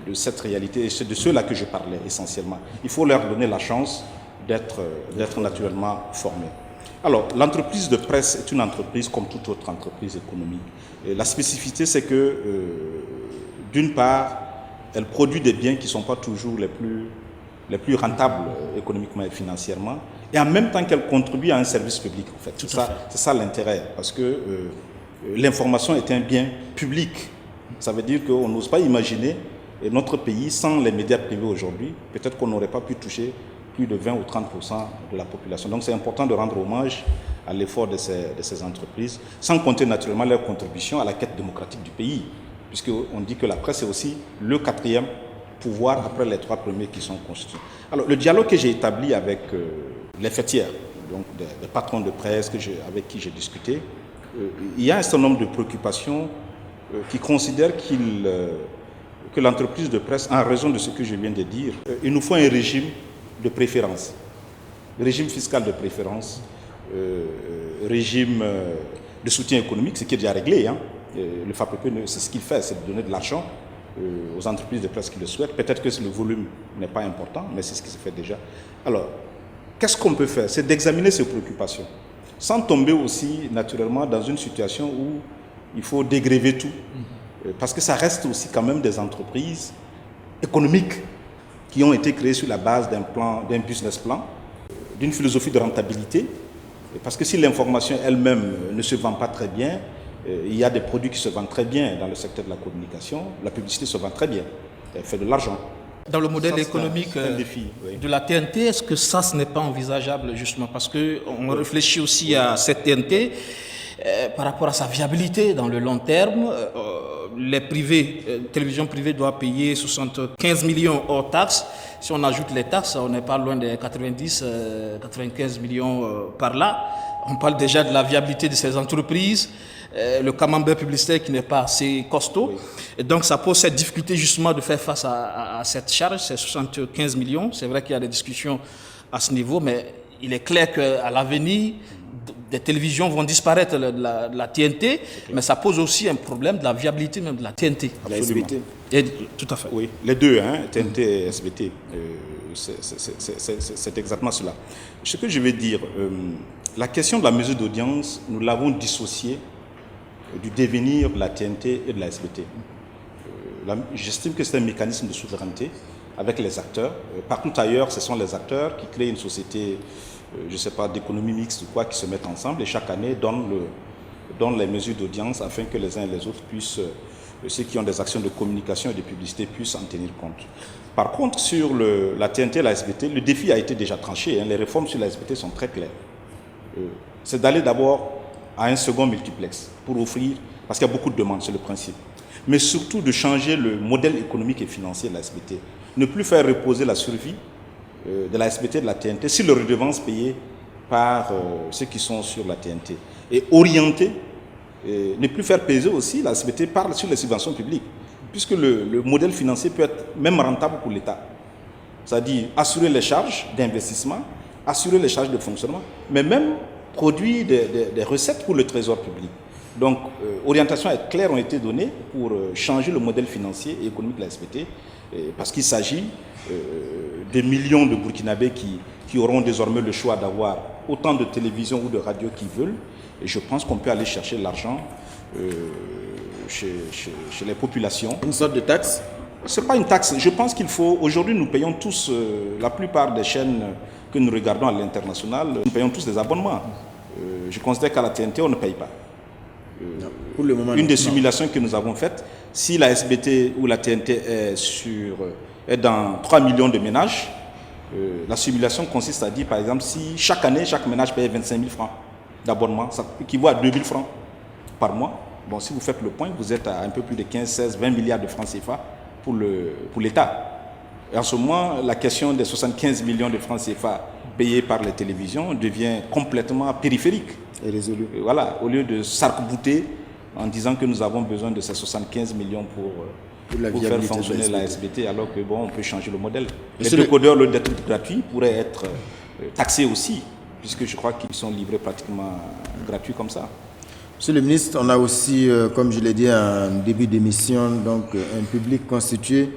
de cette réalité. Et c'est de ceux-là que je parlais essentiellement. Il faut leur donner la chance d'être naturellement formés. Alors, l'entreprise de presse est une entreprise comme toute autre entreprise économique. Et la spécificité, c'est que, d'une part, elle produit des biens qui ne sont pas toujours les plus rentables économiquement et financièrement, et en même temps qu'elle contribue à un service public. En fait. C'est ça l'intérêt, parce que l'information est un bien public. Ça veut dire qu'on n'ose pas imaginer notre pays sans les médias privés aujourd'hui. Peut-être qu'on n'aurait pas pu toucher plus de 20 ou 30% de la population. Donc c'est important de rendre hommage à l'effort de ces entreprises, sans compter naturellement leur contribution à la quête démocratique du pays, puisqu'on dit que la presse est aussi le quatrième pouvoir après les trois premiers qui sont constitués. Alors le dialogue que j'ai établi avec les fêtières, donc des patrons de presse avec qui j'ai discuté, il y a un certain nombre de préoccupations qui considèrent que l'entreprise de presse, en raison de ce que je viens de dire, il nous faut un régime de préférence, régime fiscal de préférence, régime de soutien économique, ce qui est déjà réglé. Le FAPEPE, c'est ce qu'il fait, c'est de donner de l'argent aux entreprises de presse qui le souhaitent. Peut-être que le volume n'est pas important, mais c'est ce qui se fait déjà. Alors, qu'est-ce qu'on peut faire? C'est d'examiner ces préoccupations, sans tomber aussi naturellement dans une situation où il faut dégréver tout, parce que ça reste aussi quand même des entreprises économiques qui ont été créées sur la base d'un business plan, d'une philosophie de rentabilité, parce que si l'information elle-même ne se vend pas très bien, il y a des produits qui se vendent très bien dans le secteur de la communication, la publicité se vend très bien, elle fait de l'argent. Dans le modèle économique de la TNT, est-ce que ça, ce n'est pas envisageable justement? Parce qu'on réfléchit aussi à cette TNT par rapport à sa viabilité dans le long terme. Les télévisions privées doivent payer 75 millions hors taxes. Si on ajoute les taxes, on n'est pas loin des 90-95 millions par là. On parle déjà de la viabilité de ces entreprises, le camembert publicitaire qui n'est pas assez costaud. Oui. Et donc ça pose cette difficulté justement de faire face à cette charge, ces 75 millions. C'est vrai qu'il y a des discussions à ce niveau, mais il est clair qu'à l'avenir, des télévisions vont disparaître de la TNT, mais ça pose aussi un problème de la viabilité même de la TNT. La SBT. Tout à fait. Oui, les deux, TNT et SBT, c'est exactement cela. Ce que je vais dire, la question de la mesure d'audience, nous l'avons dissociée du devenir de la TNT et de la SBT. J'estime que c'est un mécanisme de souveraineté avec les acteurs. Partout ailleurs, ce sont les acteurs qui créent une société, je ne sais pas, d'économie mixte ou quoi, qui se mettent ensemble et chaque année donnent les mesures d'audience afin que les uns et les autres puissent, ceux qui ont des actions de communication et de publicité, puissent en tenir compte. Par contre, sur la TNT et la SBT, le défi a été déjà tranché. Les réformes sur la SBT sont très claires. C'est d'aller d'abord à un second multiplex pour offrir, parce qu'il y a beaucoup de demandes, c'est le principe. Mais surtout de changer le modèle économique et financier de la SBT. Ne plus faire reposer la survie de la SBT et de la TNT sur les redevances payées par ceux qui sont sur la TNT. Et orienter, ne plus faire peser aussi la SBT sur les subventions publiques, puisque le modèle financier peut être même rentable pour l'État. C'est-à-dire assurer les charges d'investissement, assurer les charges de fonctionnement, mais même produire des recettes pour le trésor public. Donc, orientations claires ont été données pour changer le modèle financier et économique de la SBT, parce qu'il s'agit de millions de Burkinabés qui auront désormais le choix d'avoir autant de télévision ou de radio qu'ils veulent. Et je pense qu'on peut aller chercher l'argent chez les populations. Une sorte de taxe? Ce n'est pas une taxe. Je pense qu'il faut... Aujourd'hui, nous payons tous, la plupart des chaînes que nous regardons à l'international, nous payons tous des abonnements. Je considère qu'à la TNT, on ne paye pas. Pour le moment, une des simulations que nous avons faites, si la SBT ou la TNT est dans 3 millions de ménages, la simulation consiste à dire, par exemple, si chaque année, chaque ménage paye 25 000 francs d'abonnement, ça équivaut à 2 000 francs par mois. Bon, si vous faites le point, vous êtes à un peu plus de 15, 16, 20 milliards de francs CFA pour l'État. Et en ce moment, la question des 75 millions de francs CFA payés par les télévisions devient complètement périphérique. Et résolu. Voilà, au lieu de s'arc-bouter en disant que nous avons besoin de ces 75 millions pour faire fonctionner la SBT, alors que bon, on peut changer le modèle. Les décodeurs, le d'être gratuit, pourraient être taxés aussi, puisque je crois qu'ils sont livrés pratiquement gratuits comme ça. Monsieur le ministre, on a aussi, comme je l'ai dit en début d'émission, donc un public constitué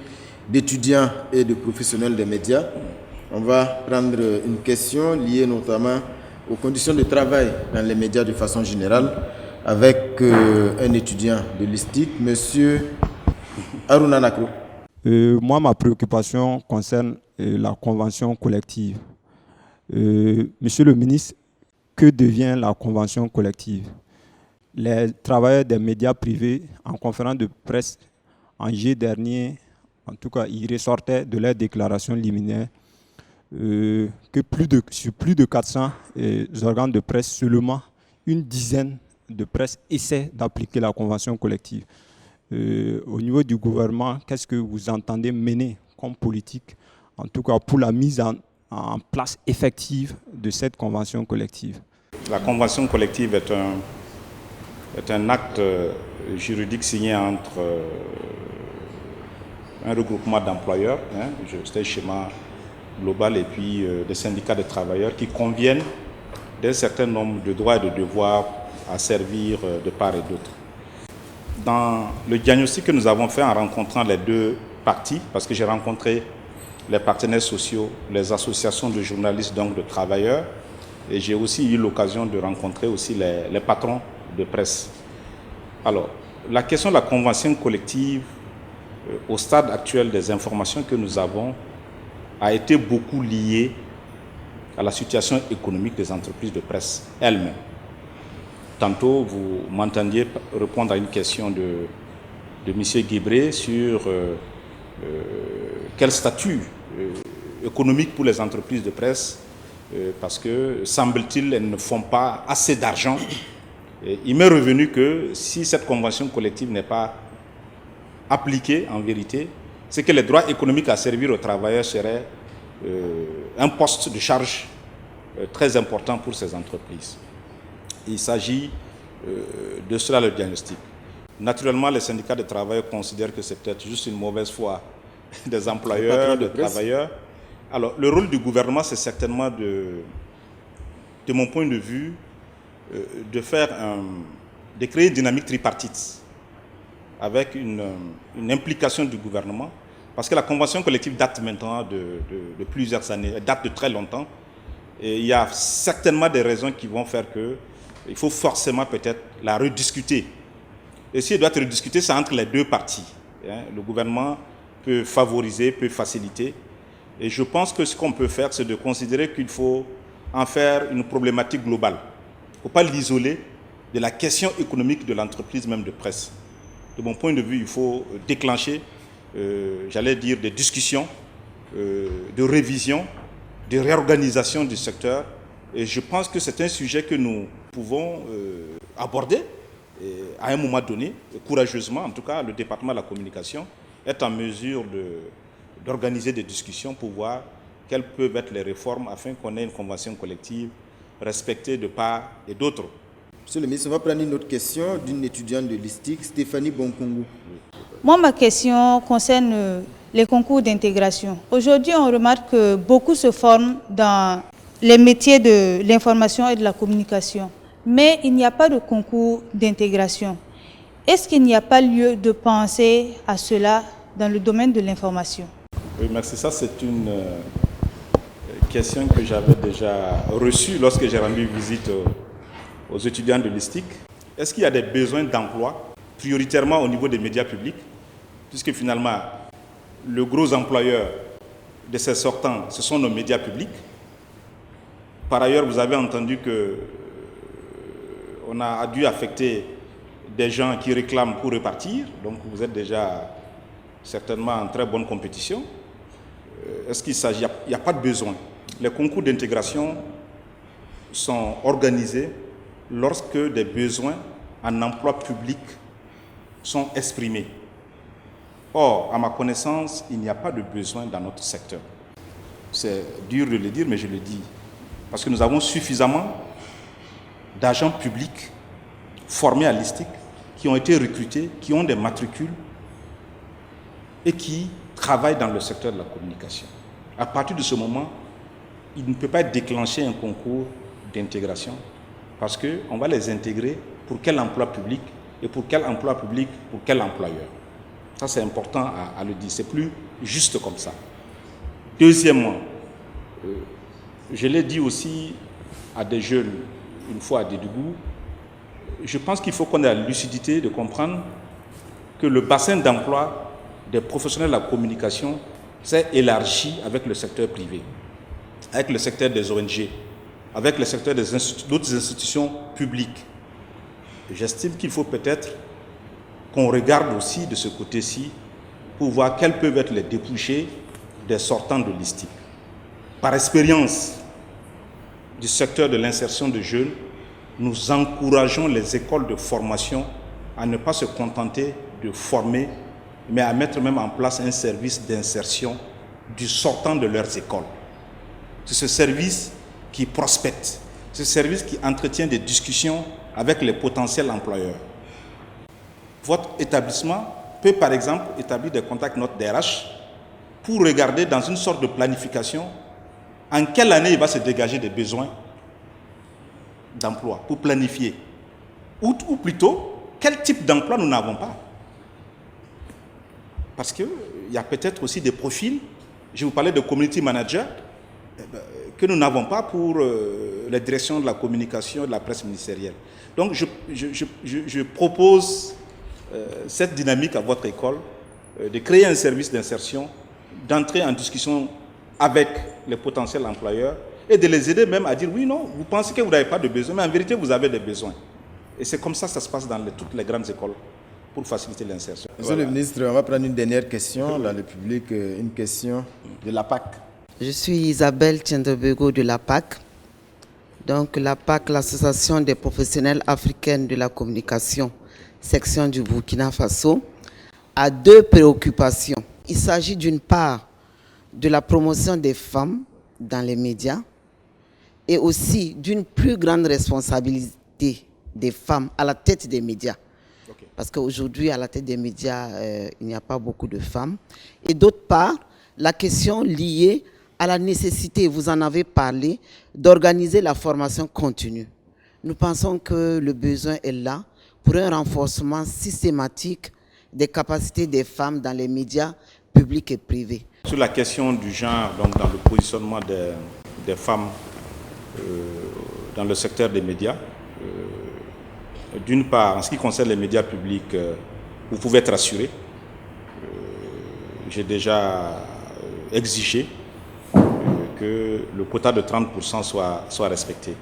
d'étudiants et de professionnels des médias. On va prendre une question liée notamment aux conditions de travail dans les médias de façon générale avec un étudiant de l'ISTIC, monsieur Aruna Nakro. Moi, ma préoccupation concerne la convention collective. Monsieur le ministre, que devient la convention collective? Les travailleurs des médias privés, en conférence de presse en juillet dernier, en tout cas, ils ressortaient de leur déclaration liminaire que sur plus de 400 organes de presse, seulement une dizaine de presse essaient d'appliquer la convention collective. Au niveau du gouvernement, qu'est-ce que vous entendez mener comme politique, en tout cas pour la mise en place effective de cette convention collective? La convention collective est un acte juridique signé entre un regroupement d'employeurs, c'est un schéma global, et puis des syndicats de travailleurs qui conviennent d'un certain nombre de droits et de devoirs à servir de part et d'autre. Dans le diagnostic que nous avons fait en rencontrant les deux parties, parce que j'ai rencontré les partenaires sociaux, les associations de journalistes, donc de travailleurs, et j'ai aussi eu l'occasion de rencontrer aussi les patrons de presse. Alors, la question de la convention collective, au stade actuel des informations que nous avons, a été beaucoup liée à la situation économique des entreprises de presse elles-mêmes. Tantôt, vous m'entendiez répondre à une question de M. Guébré sur quel statut économique pour les entreprises de presse, parce que, semble-t-il, elles ne font pas assez d'argent. Il m'est revenu que si cette convention collective n'est pas appliquée en vérité, c'est que les droits économiques à servir aux travailleurs seraient un poste de charge très important pour ces entreprises. Il s'agit de cela le diagnostic. Naturellement, les syndicats de travailleurs considèrent que c'est peut-être juste une mauvaise foi des employeurs, des travailleurs. Alors, le rôle du gouvernement, c'est certainement, de mon point de vue, de créer une dynamique tripartite avec une implication du gouvernement, parce que la convention collective date maintenant de plusieurs années, elle date de très longtemps, et il y a certainement des raisons qui vont faire qu'il faut forcément peut-être la rediscuter. Et si elle doit être rediscutée, c'est entre les deux parties. Le gouvernement peut favoriser, peut faciliter, et je pense que ce qu'on peut faire, c'est de considérer qu'il faut en faire une problématique globale. Il ne faut pas l'isoler de la question économique de l'entreprise même de presse. De mon point de vue, il faut déclencher, j'allais dire, des discussions, de révision, de réorganisation du secteur. Et je pense que c'est un sujet que nous pouvons aborder à un moment donné, courageusement. En tout cas, le département de la communication est en mesure d'organiser des discussions pour voir quelles peuvent être les réformes afin qu'on ait une convention collective respectée de part et d'autre. Monsieur le ministre, on va prendre une autre question d'une étudiante de l'ISTIC, Stéphanie Bonkongo. Moi, ma question concerne les concours d'intégration. Aujourd'hui, on remarque que beaucoup se forment dans les métiers de l'information et de la communication, mais il n'y a pas de concours d'intégration. Est-ce qu'il n'y a pas lieu de penser à cela dans le domaine de l'information? Oui, merci. Ça, c'est une question que j'avais déjà reçue lorsque j'ai rendu visite aux étudiants de l'ISTIC. Est-ce qu'il y a des besoins d'emploi, prioritairement au niveau des médias publics, puisque finalement, le gros employeur de ces sortants, ce sont nos médias publics. Par ailleurs, vous avez entendu qu'on a dû affecter des gens qui réclament pour repartir. Donc vous êtes déjà certainement en très bonne compétition. Est-ce qu'il s'agit... Il n'y a pas de besoin. Les concours d'intégration sont organisés lorsque des besoins en emploi public sont exprimés. Or, à ma connaissance, il n'y a pas de besoin dans notre secteur. C'est dur de le dire, mais je le dis. Parce que nous avons suffisamment d'agents publics formés à l'ISTIC qui ont été recrutés, qui ont des matricules et qui travaillent dans le secteur de la communication. À partir de ce moment, il ne peut pas être déclenché un concours d'intégration parce qu'on va les intégrer pour quel emploi public et pour quel emploi public, pour quel employeur. Ça, c'est important à le dire. C'est plus juste comme ça. Deuxièmement, je l'ai dit aussi à des jeunes, une fois à Dédougou, je pense qu'il faut qu'on ait la lucidité de comprendre que le bassin d'emploi des professionnels de la communication s'est élargi avec le secteur privé, avec le secteur des ONG, avec le secteur d'autres institutions publiques. J'estime qu'il faut peut-être qu'on regarde aussi de ce côté-ci pour voir quels peuvent être les débouchés des sortants de l'ISTIC. Par expérience du secteur de l'insertion de jeunes, nous encourageons les écoles de formation à ne pas se contenter de former, mais à mettre même en place un service d'insertion du sortant de leurs écoles. C'est ce service qui prospecte, ce service qui entretient des discussions avec les potentiels employeurs. Votre établissement peut par exemple établir des contacts notre DRH pour regarder dans une sorte de planification en quelle année il va se dégager des besoins d'emploi, pour planifier. Ou plutôt, quel type d'emploi nous n'avons pas. Parce qu'il y a peut-être aussi des profils, je vous parlais de community manager, que nous n'avons pas pour la direction de la communication et de la presse ministérielle. Donc je propose cette dynamique à votre école, de créer un service d'insertion, d'entrer en discussion avec les potentiels employeurs et de les aider même à dire oui, non, vous pensez que vous n'avez pas de besoin, mais en vérité, vous avez des besoins. Et c'est comme ça que ça se passe dans toutes les grandes écoles pour faciliter l'insertion. Monsieur le ministre, on va prendre une dernière question dans le public, une question de la PAC. Je suis Isabelle Tiendebego de la PAC. Donc la PAC, l'Association des professionnels africaines de la communication, section du Burkina Faso, a deux préoccupations. Il s'agit d'une part de la promotion des femmes dans les médias et aussi d'une plus grande responsabilité des femmes à la tête des médias. Okay. Parce qu'aujourd'hui, à la tête des médias, il n'y a pas beaucoup de femmes. Et d'autre part, la question liée à la nécessité, vous en avez parlé, d'organiser la formation continue. Nous pensons que le besoin est là pour un renforcement systématique des capacités des femmes dans les médias publics et privés. Sur la question du genre, donc dans le positionnement des femmes dans le secteur des médias, d'une part, en ce qui concerne les médias publics, vous pouvez être rassurés. J'ai déjà exigé que le quota de 30% soit respecté.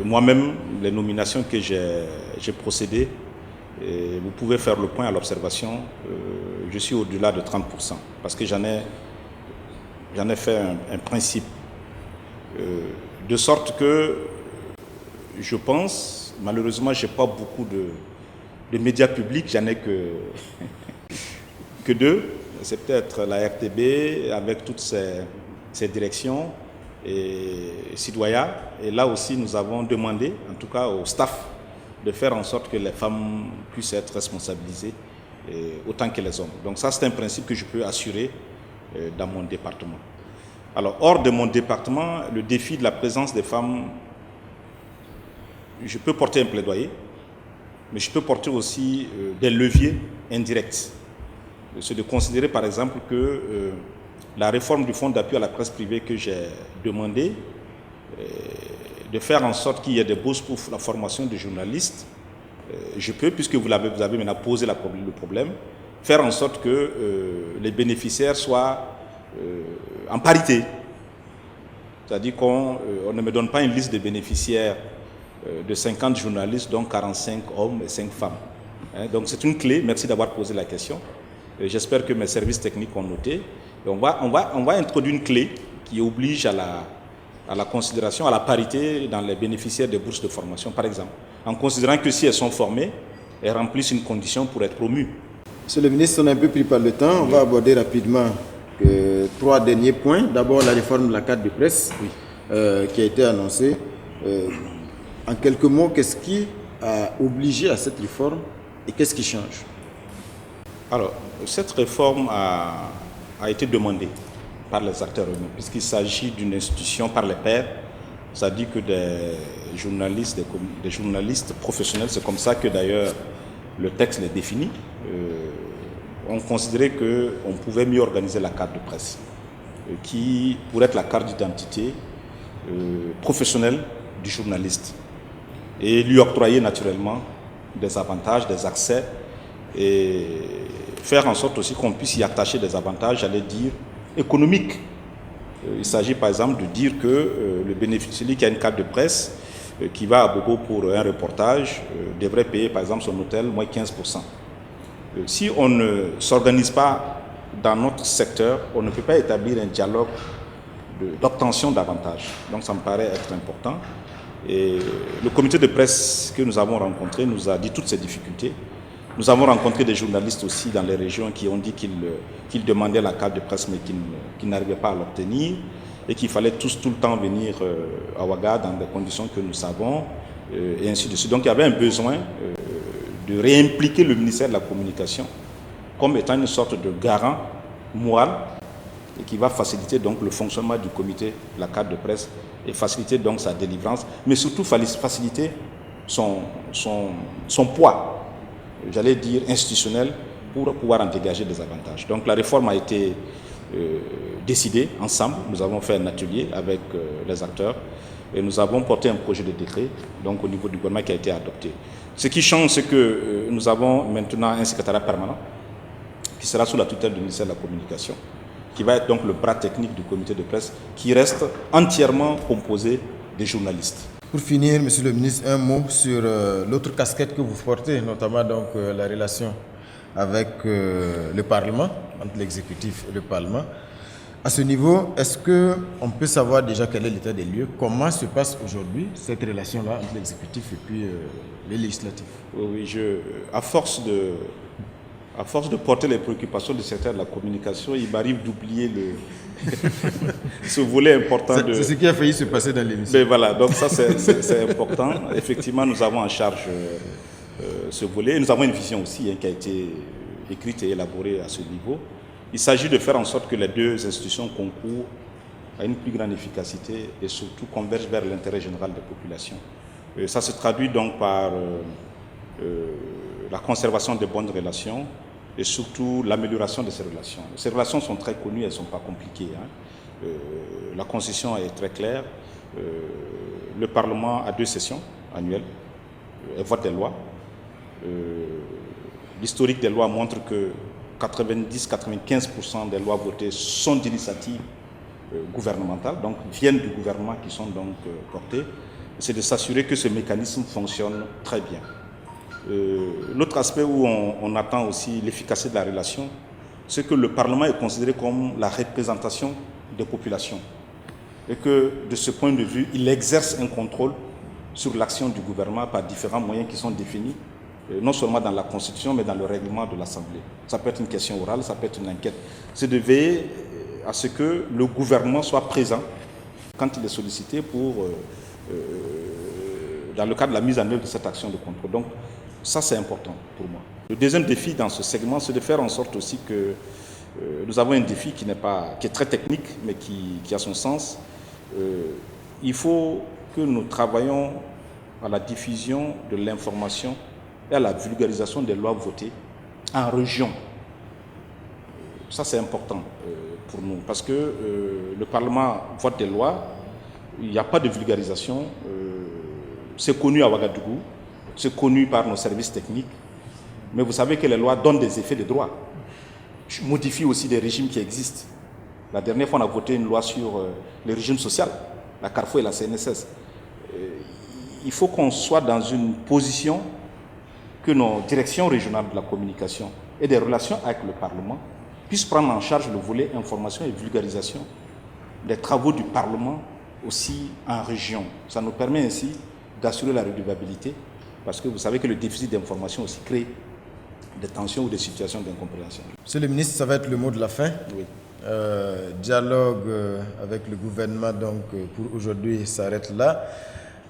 Moi-même, les nominations que j'ai procédées, vous pouvez faire le point à l'observation, je suis au-delà de 30%, parce que j'en ai fait un principe. De sorte que je pense, malheureusement, je n'ai pas beaucoup de médias publics, j'en ai que deux. C'est peut-être la RTB avec toutes ses directions et citoyens. Et là aussi, nous avons demandé, en tout cas au staff, de faire en sorte que les femmes puissent être responsabilisées autant que les hommes. Donc ça, c'est un principe que je peux assurer dans mon département. Alors, hors de mon département, le défi de la présence des femmes, je peux porter un plaidoyer, mais je peux porter aussi des leviers indirects. C'est de considérer par exemple que la réforme du fonds d'appui à la presse privée que j'ai demandé, de faire en sorte qu'il y ait des bourses pour la formation des journalistes, je peux, puisque vous avez maintenant posé le problème, faire en sorte que les bénéficiaires soient en parité. C'est-à-dire qu'on ne me donne pas une liste de bénéficiaires de 50 journalistes, dont 45 hommes et 5 femmes. Donc c'est une clé. Merci d'avoir posé la question. J'espère que mes services techniques ont noté. Et on va introduire une clé qui oblige à la considération, à la parité dans les bénéficiaires des bourses de formation, par exemple, en considérant que si elles sont formées, elles remplissent une condition pour être promues. Monsieur le ministre, on est un peu pris par le temps. On va aborder rapidement 3 derniers points. D'abord, la réforme de la carte de presse qui a été annoncée. En quelques mots, qu'est-ce qui a obligé à cette réforme et qu'est-ce qui change? Alors, cette réforme a été demandée par les acteurs eux-mêmes, puisqu'il s'agit d'une institution par les pairs. Ça dit que des journalistes professionnels, c'est comme ça que d'ailleurs le texte les définit, ont considéré qu'on pouvait mieux organiser la carte de presse, qui pourrait être la carte d'identité professionnelle du journaliste, et lui octroyer naturellement des avantages, des accès, et faire en sorte aussi qu'on puisse y attacher des avantages, j'allais dire, économiques. Il s'agit par exemple de dire que le bénéficiaire, celui qui a une carte de presse, qui va à Bogo pour un reportage, devrait payer par exemple son hôtel moins 15%. Si on ne s'organise pas dans notre secteur, on ne peut pas établir un dialogue d'obtention d'avantages. Donc ça me paraît être important. Et le comité de presse que nous avons rencontré nous a dit toutes ces difficultés. Nous avons rencontré des journalistes aussi dans les régions qui ont dit qu'ils demandaient la carte de presse mais qu'ils n'arrivaient pas à l'obtenir et qu'il fallait tout le temps venir à Ouaga dans des conditions que nous savons et ainsi de suite. Donc il y avait un besoin de réimpliquer le ministère de la Communication comme étant une sorte de garant moral et qui va faciliter donc le fonctionnement du comité de la carte de presse et faciliter donc sa délivrance, mais surtout faciliter son poids, j'allais dire institutionnel, pour pouvoir en dégager des avantages. Donc la réforme a été décidée ensemble. Nous avons fait un atelier avec les acteurs et nous avons porté un projet de décret donc au niveau du gouvernement qui a été adopté. Ce qui change, c'est que nous avons maintenant un secrétariat permanent qui sera sous la tutelle du ministère de la Communication, qui va être donc le bras technique du comité de presse, qui reste entièrement composé de journalistes. Pour finir, Monsieur le ministre, un mot sur l'autre casquette que vous portez, notamment donc, la relation avec le Parlement, entre l'exécutif et le Parlement. À ce niveau, est-ce qu'on peut savoir déjà quel est l'état des lieux? Comment se passe aujourd'hui cette relation-là entre l'exécutif et puis les législatifs? Oui, à force de porter les préoccupations du secteur de la communication, il m'arrive d'oublier ce volet important. C'est ce qui a failli se passer dans l'émission. Mais voilà, donc ça c'est important. Effectivement, nous avons en charge ce volet. Et nous avons une vision aussi qui a été écrite et élaborée à ce niveau. Il s'agit de faire en sorte que les deux institutions concourent à une plus grande efficacité et surtout convergent vers l'intérêt général des populations. Ça se traduit donc par la conservation de bonnes relations et surtout l'amélioration de ces relations. Ces relations sont très connues, elles ne sont pas compliquées. La Constitution est très claire. Le Parlement a 2 sessions annuelles et vote des lois. L'historique des lois montre que 90-95% des lois votées sont d'initiative gouvernementale, donc viennent du gouvernement qui sont donc portées. C'est de s'assurer que ce mécanisme fonctionne très bien. L'autre aspect où on attend aussi l'efficacité de la relation, c'est que le Parlement est considéré comme la représentation des populations et que de ce point de vue, il exerce un contrôle sur l'action du gouvernement par différents moyens qui sont définis, non seulement dans la Constitution, mais dans le règlement de l'Assemblée. Ça peut être une question orale, ça peut être une enquête. C'est de veiller à ce que le gouvernement soit présent quand il est sollicité dans le cadre de la mise en œuvre de cette action de contrôle. Donc, ça, c'est important pour moi. Le deuxième défi dans ce segment, c'est de faire en sorte aussi que nous avons un défi qui est très technique, mais qui a son sens. Il faut que nous travaillions à la diffusion de l'information et à la vulgarisation des lois votées en région. Ça, c'est important pour nous, parce que le Parlement vote des lois, il n'y a pas de vulgarisation. C'est connu à Ouagadougou, c'est connu par nos services techniques, mais vous savez que les lois donnent des effets de droit. modifie aussi des régimes qui existent. La dernière fois, on a voté une loi sur le régime social, la Carrefour et la CNSS. Il faut qu'on soit dans une position que nos directions régionales de la communication et des relations avec le Parlement puissent prendre en charge le volet information et vulgarisation des travaux du Parlement aussi en région. Ça nous permet ainsi d'assurer la redevabilité, parce que vous savez que le déficit d'information aussi crée des tensions ou des situations d'incompréhension. Monsieur le ministre, ça va être le mot de la fin. Oui. Dialogue avec le gouvernement, donc pour aujourd'hui, s'arrête là.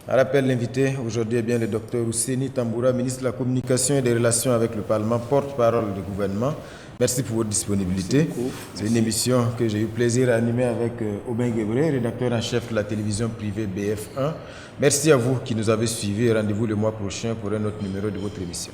Je rappelle l'invité aujourd'hui est bien le docteur Ousseini Tamboura, ministre de la Communication et des Relations avec le Parlement, porte-parole du gouvernement. Merci pour votre disponibilité. C'est une émission que j'ai eu plaisir à animer avec Aubin Guébré, rédacteur en chef de la télévision privée BF1. Merci à vous qui nous avez suivis et rendez-vous le mois prochain pour un autre numéro de votre émission.